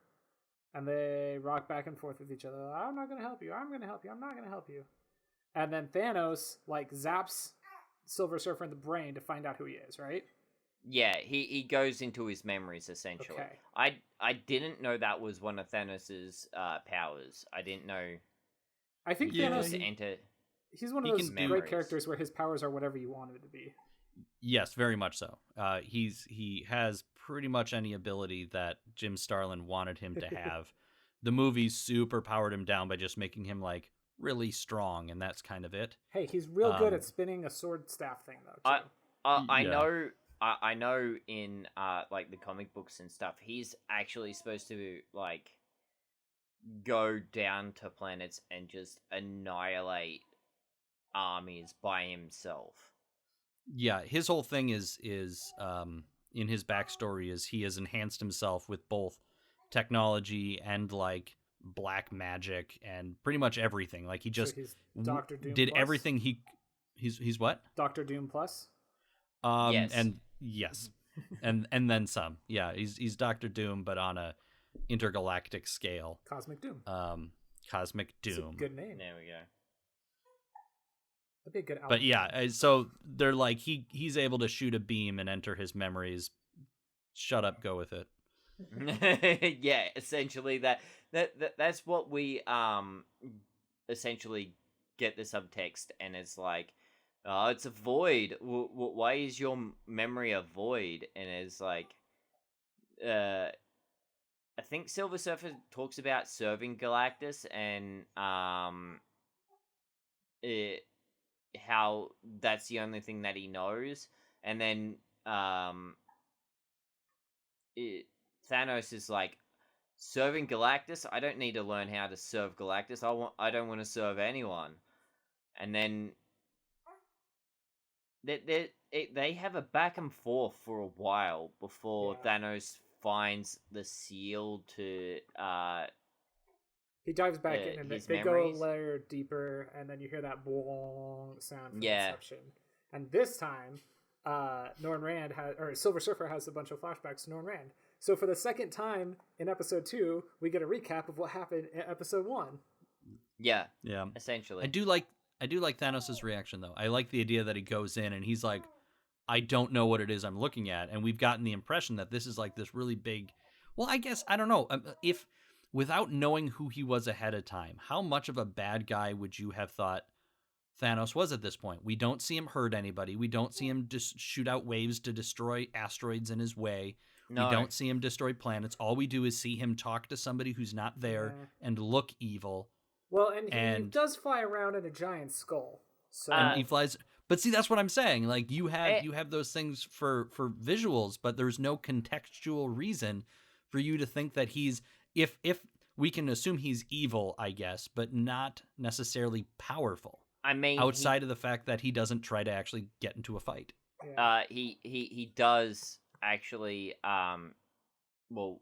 And they rock back and forth with each other. I'm not going to help you. I'm going to help you. I'm not going to help you. And then Thanos, like, zaps Silver Surfer in the brain to find out who he is, right? Yeah, he goes into his memories, essentially. Okay. I didn't know that was one of Thanos' powers. I didn't know... I think Yeah, Thanos, he's one of those great memories. characters where his powers are whatever you want him to be. Yes, very much so. He has pretty much any ability that Jim Starlin wanted him to have. The movies super powered him down by just making him like really strong, and that's kind of it. Hey, he's real good at spinning a sword staff thing, though. Too. I know in like the comic books and stuff, he's actually supposed to like go down to planets and just annihilate armies by himself. Yeah, his whole thing is in his backstory is he has enhanced himself with both technology and like black magic and pretty much everything. Like he just he's Dr. Doom did plus? everything he's what? Dr. Doom plus? Yes. And yes. and then some. Yeah, he's Dr. Doom but on a intergalactic scale. Cosmic Doom. Cosmic Doom. It's a good name. There we go. That'd be a good album. But yeah, so they're like he's able to shoot a beam and enter his memories. Shut up, go with it. Yeah, essentially that's what we essentially get the subtext, and it's like, oh, it's a void. Why is your memory a void? And it's like, I think Silver Surfer talks about serving Galactus and how that's the only thing that he knows, and then Thanos is like, serving Galactus? I don't need to learn how to serve Galactus. I don't want to serve anyone. And then they have a back and forth for a while before Thanos finds the seal to he dives back in and they memories. go a layer deeper, and then you hear that boing sound from Yeah. Inception. And this time, Norrin Rand Silver Surfer has a bunch of flashbacks to Norrin Rand. So for the second time in episode 2, we get a recap of what happened in episode 1. Yeah. Yeah. Essentially. I do like Thanos' reaction though. I like the idea that he goes in and he's like, I don't know what it is I'm looking at, and we've gotten the impression that this is like this really big. Well, I guess I don't know if without knowing who he was ahead of time, how much of a bad guy would you have thought Thanos was at this point? We don't see him hurt anybody. We don't see him just shoot out waves to destroy asteroids in his way. No. We don't see him destroy planets. All we do is see him talk to somebody who's not there and look evil. Well, and he does fly around in a giant skull. So and he flies. But see, that's what I'm saying. Like you have those things for visuals, but there's no contextual reason for you to think that he's if we can assume he's evil, I guess, but not necessarily powerful. I mean, outside of the fact that he doesn't try to actually get into a fight. He does actually. Well,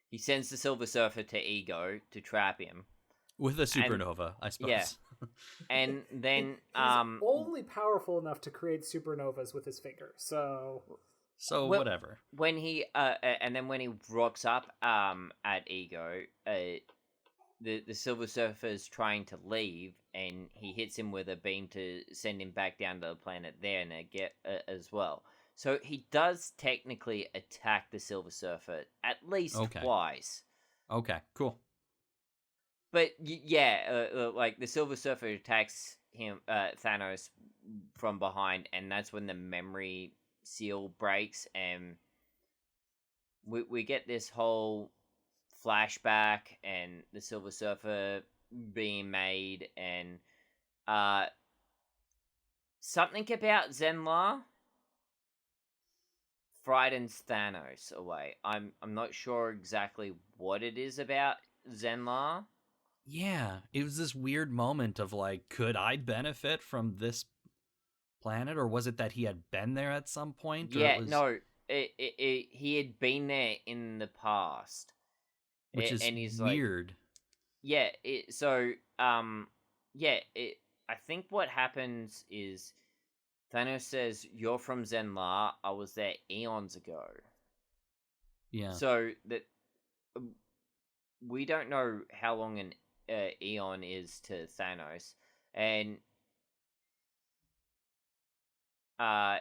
he sends the Silver Surfer to Ego to trap him with a supernova, I suppose. Yeah. And then he's only powerful enough to create supernovas with his finger. So whatever. When he and then when he rocks up at Ego, the Silver Surfer's trying to leave, and he hits him with a beam to send him back down to the planet there and get as well. So he does technically attack the Silver Surfer at least twice. Okay, cool. But like the Silver Surfer attacks him, Thanos, from behind, and that's when the memory seal breaks, and we get this whole flashback, and the Silver Surfer being made, and something about Zenlar frightens Thanos away. I'm not sure exactly what it is about Zenlar. Yeah, it was this weird moment of like, could I benefit from this planet, or was it that he had been there at some point? Yeah, no, he had been there in the past, which is weird. Like, I think what happens is Thanos says, "You're from Zenlar. I was there eons ago." Yeah. So that we don't know how long an eon is to Thanos, and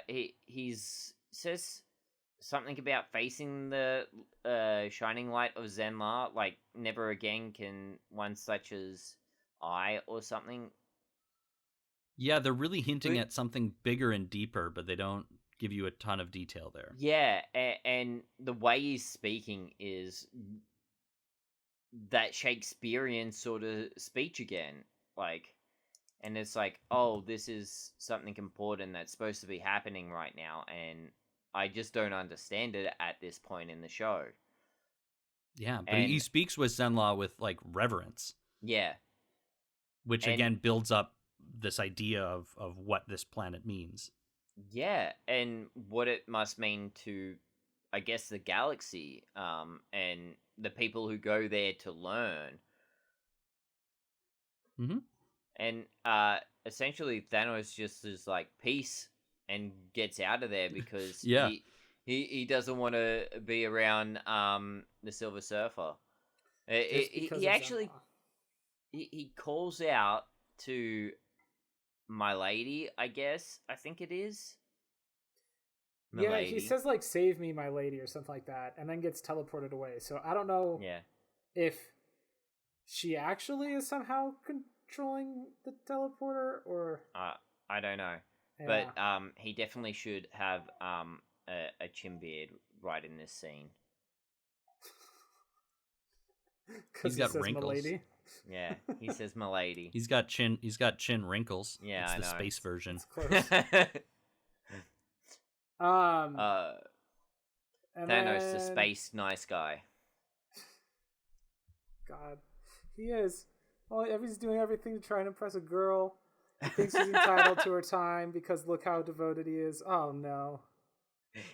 he says something about facing the shining light of Zenlar, like never again can one such as I, or something. Yeah, they're really hinting at something bigger and deeper, but they don't give you a ton of detail there. Yeah, and the way he's speaking is that Shakespearean sort of speech again, like, and it's like, oh, this is something important that's supposed to be happening right now, and I just don't understand it at this point in the show. Yeah, but he speaks with Zenlar with like reverence. Yeah, which again builds up this idea of what this planet means. Yeah, and what it must mean to, I guess, the galaxy, and the people who go there to learn. Mm-hmm. And essentially Thanos just is like, peace, and gets out of there because he doesn't want to be around the Silver Surfer. He actually he calls out to my lady, I guess. I think it is. Yeah, he says like, "Save me, my lady," or something like that, and then gets teleported away. So I don't know if she actually is somehow controlling the teleporter, or I don't know. Yeah. But he definitely should have a chin beard right in this scene. He's got wrinkles. Milady. Yeah, he says "milady." He's got chin wrinkles. Yeah, it's I know. The space version. It's close. Thanos, the space nice guy. God, he is. Well, he's doing everything to try and impress a girl. He thinks he's entitled to her time because look how devoted he is. Oh no.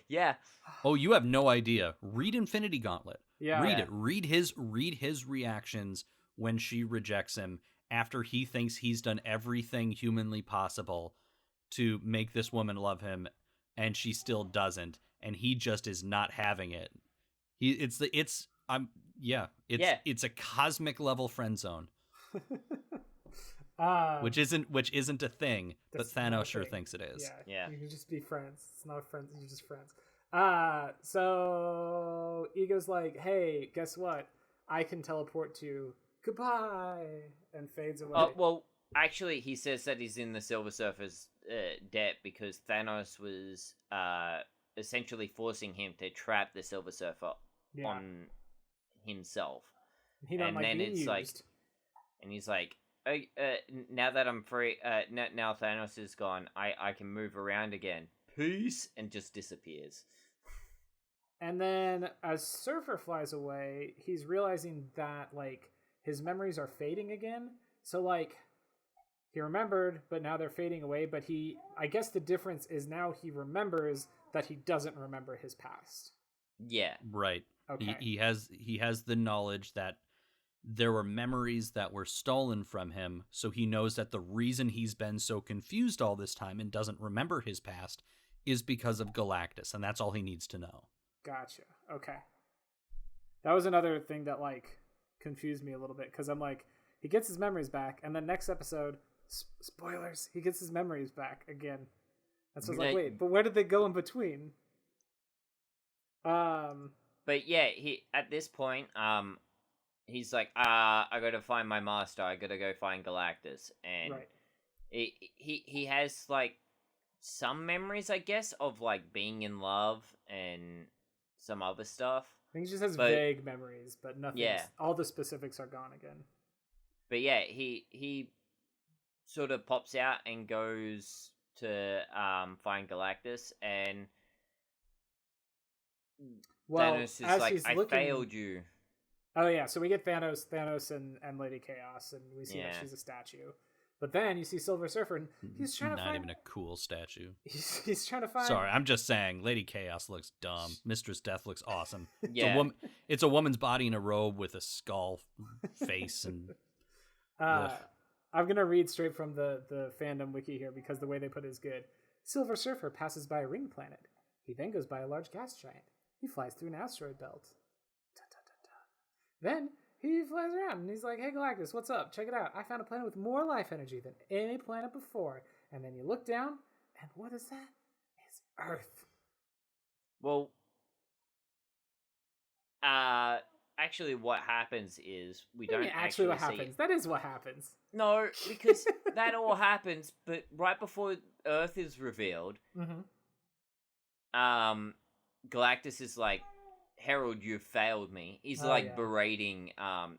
Yeah. Oh, you have no idea. Read Infinity Gauntlet. Yeah. Read it. Read his reactions when she rejects him after he thinks he's done everything humanly possible to make this woman love him, and she still doesn't, and he just is not having it. It's a cosmic level friend zone. which isn't a thing, but Thanos sure thing. thinks it is. Yeah. You can just be friends. It's not friends. You're just friends. So Ego's like, hey, guess what? I can teleport to goodbye, and fades away. Well, actually, he says that he's in the Silver Surfer's debt because Thanos was essentially forcing him to trap the Silver Surfer on himself. And then it's used. Like, and he's like, now that I'm free, now Thanos is gone, I can move around again. Peace, and just disappears. And then as Surfer flies away, he's realizing that like his memories are fading again. So like he remembered, but now they're fading away. But I guess the difference is now he remembers that he doesn't remember his past. Yeah. Right. Okay. He has the knowledge that there were memories that were stolen from him, so he knows that the reason he's been so confused all this time and doesn't remember his past is because of Galactus, and that's all he needs to know. Gotcha. Okay. That was another thing that like confused me a little bit, because I'm like, he gets his memories back, and then next episode, spoilers, he gets his memories back again. And so I was like, wait, but where did they go in between? But yeah, he at this point, he's like, I gotta find my master. I gotta go find Galactus, and he has like some memories, I guess, of like being in love and some other stuff. I think he just has vague memories, but nothing. Yeah. All the specifics are gone again. But yeah, he sort of pops out and goes to find Galactus, and Thanos is like, I failed you. Oh yeah, so we get Thanos and Lady Chaos, and we see that she's a statue. But then you see Silver Surfer, and he's trying to find... Not even a cool statue. He's trying to find... Sorry, I'm just saying, Lady Chaos looks dumb. Mistress Death looks awesome. Yeah. It's a woman's body in a robe with a skull face, and... I'm going to read straight from the fandom wiki here, because the way they put it is good. Silver Surfer passes by a ring planet. He then goes by a large gas giant. He flies through an asteroid belt. Dun, dun, dun, dun. Then... he flies around and he's like, hey Galactus, what's up? Check it out. I found a planet with more life energy than any planet before. And then you look down, and what is that? It's Earth. Well, actually what happens is we don't actually what happens. That is what happens. No, because that all happens, but right before Earth is revealed, Galactus is like, Herald, you failed me. He's berating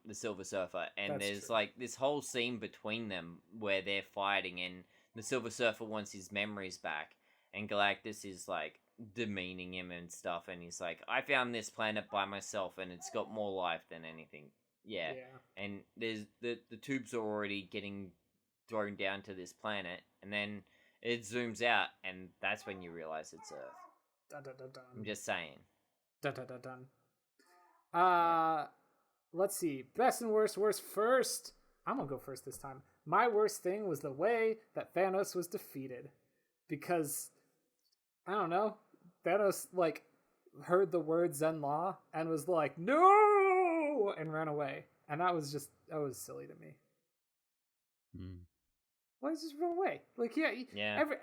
the Silver Surfer, and there's like this whole scene between them where they're fighting, and the Silver Surfer wants his memories back, and Galactus is like demeaning him and stuff, and he's like, I found this planet by myself, and it's got more life than anything. Yeah. And there's the tubes are already getting thrown down to this planet, and then it zooms out, and that's when you realize it's Earth. Dun, dun, dun, dun. I'm just saying. Dun, dun, dun, dun. Let's see. Best and worst. Worst first. I'm gonna go first this time. My worst thing was the way that Thanos was defeated, because I don't know. Thanos like heard the word Zen Law and was like, no, and ran away, and that was silly to me. Why does he just run away? Like,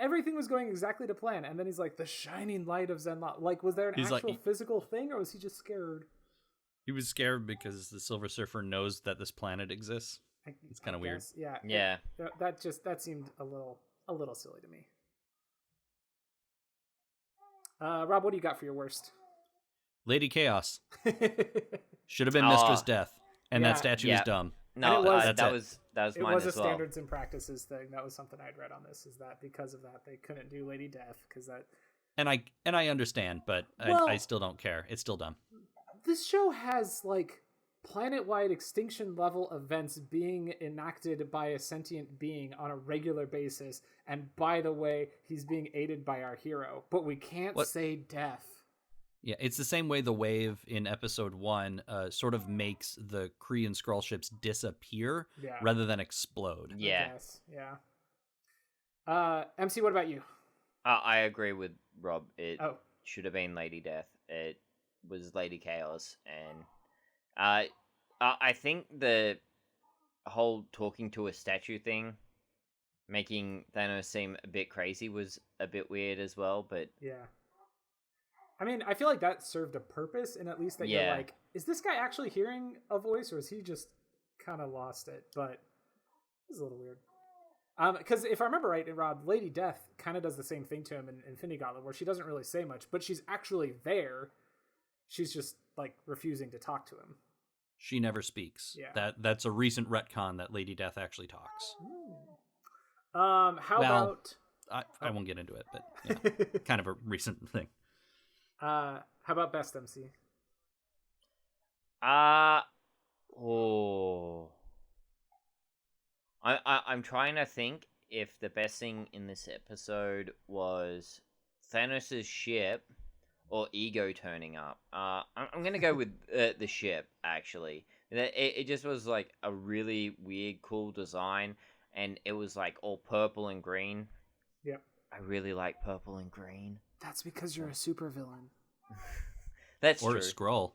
everything was going exactly to plan, and then he's like, the shining light of Zen Law. Like, was there an actual physical thing, or was he just scared? He was scared because the Silver Surfer knows that this planet exists. It's kind of weird. Yeah. That seemed a little silly to me. Rob, what do you got for your worst? Lady Chaos. Should have been Mistress Death, and that statue is dumb. No, that was mine as well. It was a standards and practices thing. That was something I'd read on this. Is that because of that they couldn't do Lady Death because that. And I understand, but I still don't care. It's still dumb. This show has like planet-wide extinction level events being enacted by a sentient being on a regular basis, and by the way, he's being aided by our hero, but we can't say death. Yeah, it's the same way the wave in episode 1 sort of makes the Kree and Skrull ships disappear rather than explode. Yeah. MC, what about you? I agree with Rob. It should have been Lady Death. It was Lady Chaos. And I think the whole talking to a statue thing making Thanos seem a bit crazy was a bit weird as well, but... Yeah. I mean, I feel like that served a purpose, and at least that you're like, is this guy actually hearing a voice, or is he just kind of lost it? But it's a little weird. Because if I remember right, Rob, Lady Death kind of does the same thing to him in Infinity Gauntlet, where she doesn't really say much, but she's actually there. She's just, like, refusing to talk to him. She never speaks. Yeah. That's a recent retcon that Lady Death actually talks. How about... I won't get into it, but yeah, kind of a recent thing. How about best MC? I'm trying to think if the best thing in this episode was Thanos' ship or Ego turning up. I'm gonna go with the ship, actually. It just was like a really weird, cool design, and it was like all purple and green. Yep. I really like purple and green. That's because you're a supervillain. That's or true. a Skrull.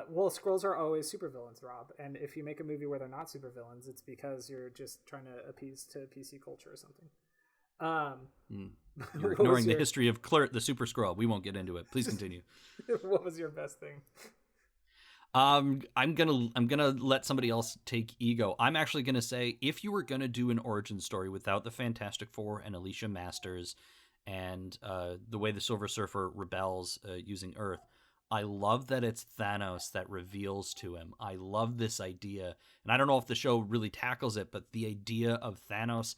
Well, Skrulls are always supervillains, Rob. And if you make a movie where they're not supervillains, it's because you're just trying to appease to PC culture or something. You're ignoring the history of Kl'rt, the Super Skrull. We won't get into it. Please continue. What was your best thing? I'm gonna let somebody else take Ego. I'm actually gonna say, if you were gonna do an origin story without the Fantastic Four and Alicia Masters and the way the Silver Surfer rebels using Earth, I love that it's Thanos that reveals to him. I love this idea, and I don't know if the show really tackles it, but the idea of Thanos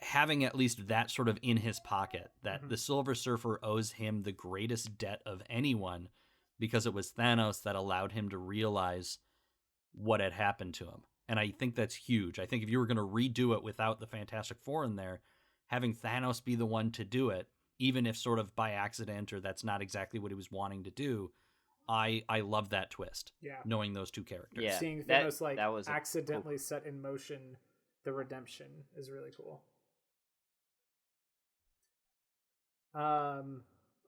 having at least that sort of in his pocket, that the Silver Surfer owes him the greatest debt of anyone, because it was Thanos that allowed him to realize what had happened to him. And I think that's huge. I think if you were going to redo it without the Fantastic Four in there, having Thanos be the one to do it, even if sort of by accident or that's not exactly what he was wanting to do, I love that twist. Yeah. Knowing those two characters. Yeah, Seeing Thanos that was accidentally set in motion the redemption is really cool.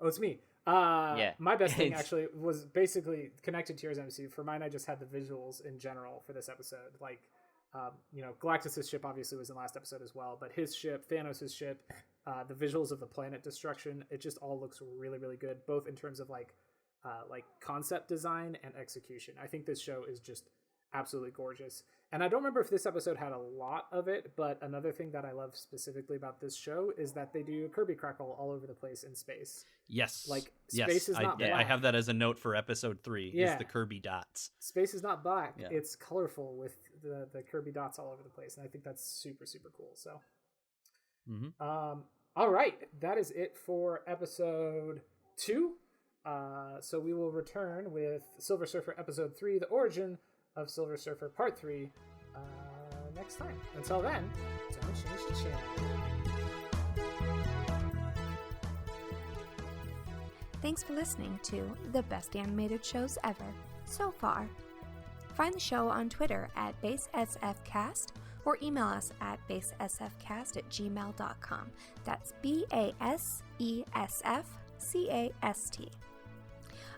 It's me. My best thing actually was basically connected to yours, MC. For mine, I just had the visuals in general for this episode. Like, Galactus' ship obviously was in last episode as well, but his ship, Thanos' ship, the visuals of the planet destruction, it just all looks really, really good, both in terms of like concept design and execution. I think this show is just absolutely gorgeous. And I don't remember if this episode had a lot of it, but another thing that I love specifically about this show is that they do a Kirby crackle all over the place in space. Yes. Like, space is not black. I have that as a note for episode 3, is the Kirby dots. Space is not black. Yeah. It's colorful with the Kirby dots all over the place. And I think that's super, super cool. So, all right. That is it for episode 2. So we will return with Silver Surfer episode 3, The Origin of Silver Surfer Part 3, next time. Until then, don't change the channel. Thanks for listening to the best animated shows ever so far. Find the show on Twitter at BaseSFcast or email us at basesfcast@gmail.com. That's BASESFCAST.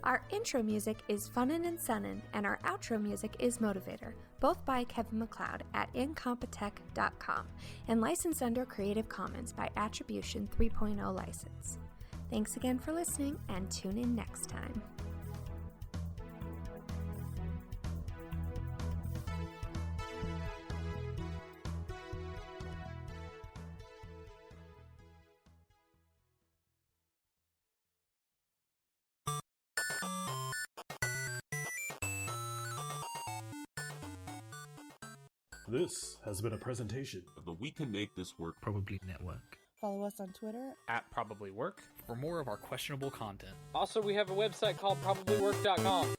Our intro music is Funnin' and Sunnin', and our outro music is Motivator, both by Kevin MacLeod at incompetech.com, and licensed under Creative Commons by Attribution 3.0 license. Thanks again for listening, and tune in next time. This has been a presentation of the We Can Make This Work Probably Network. Follow us on Twitter at Probably Work for more of our questionable content. Also, we have a website called probablywork.com.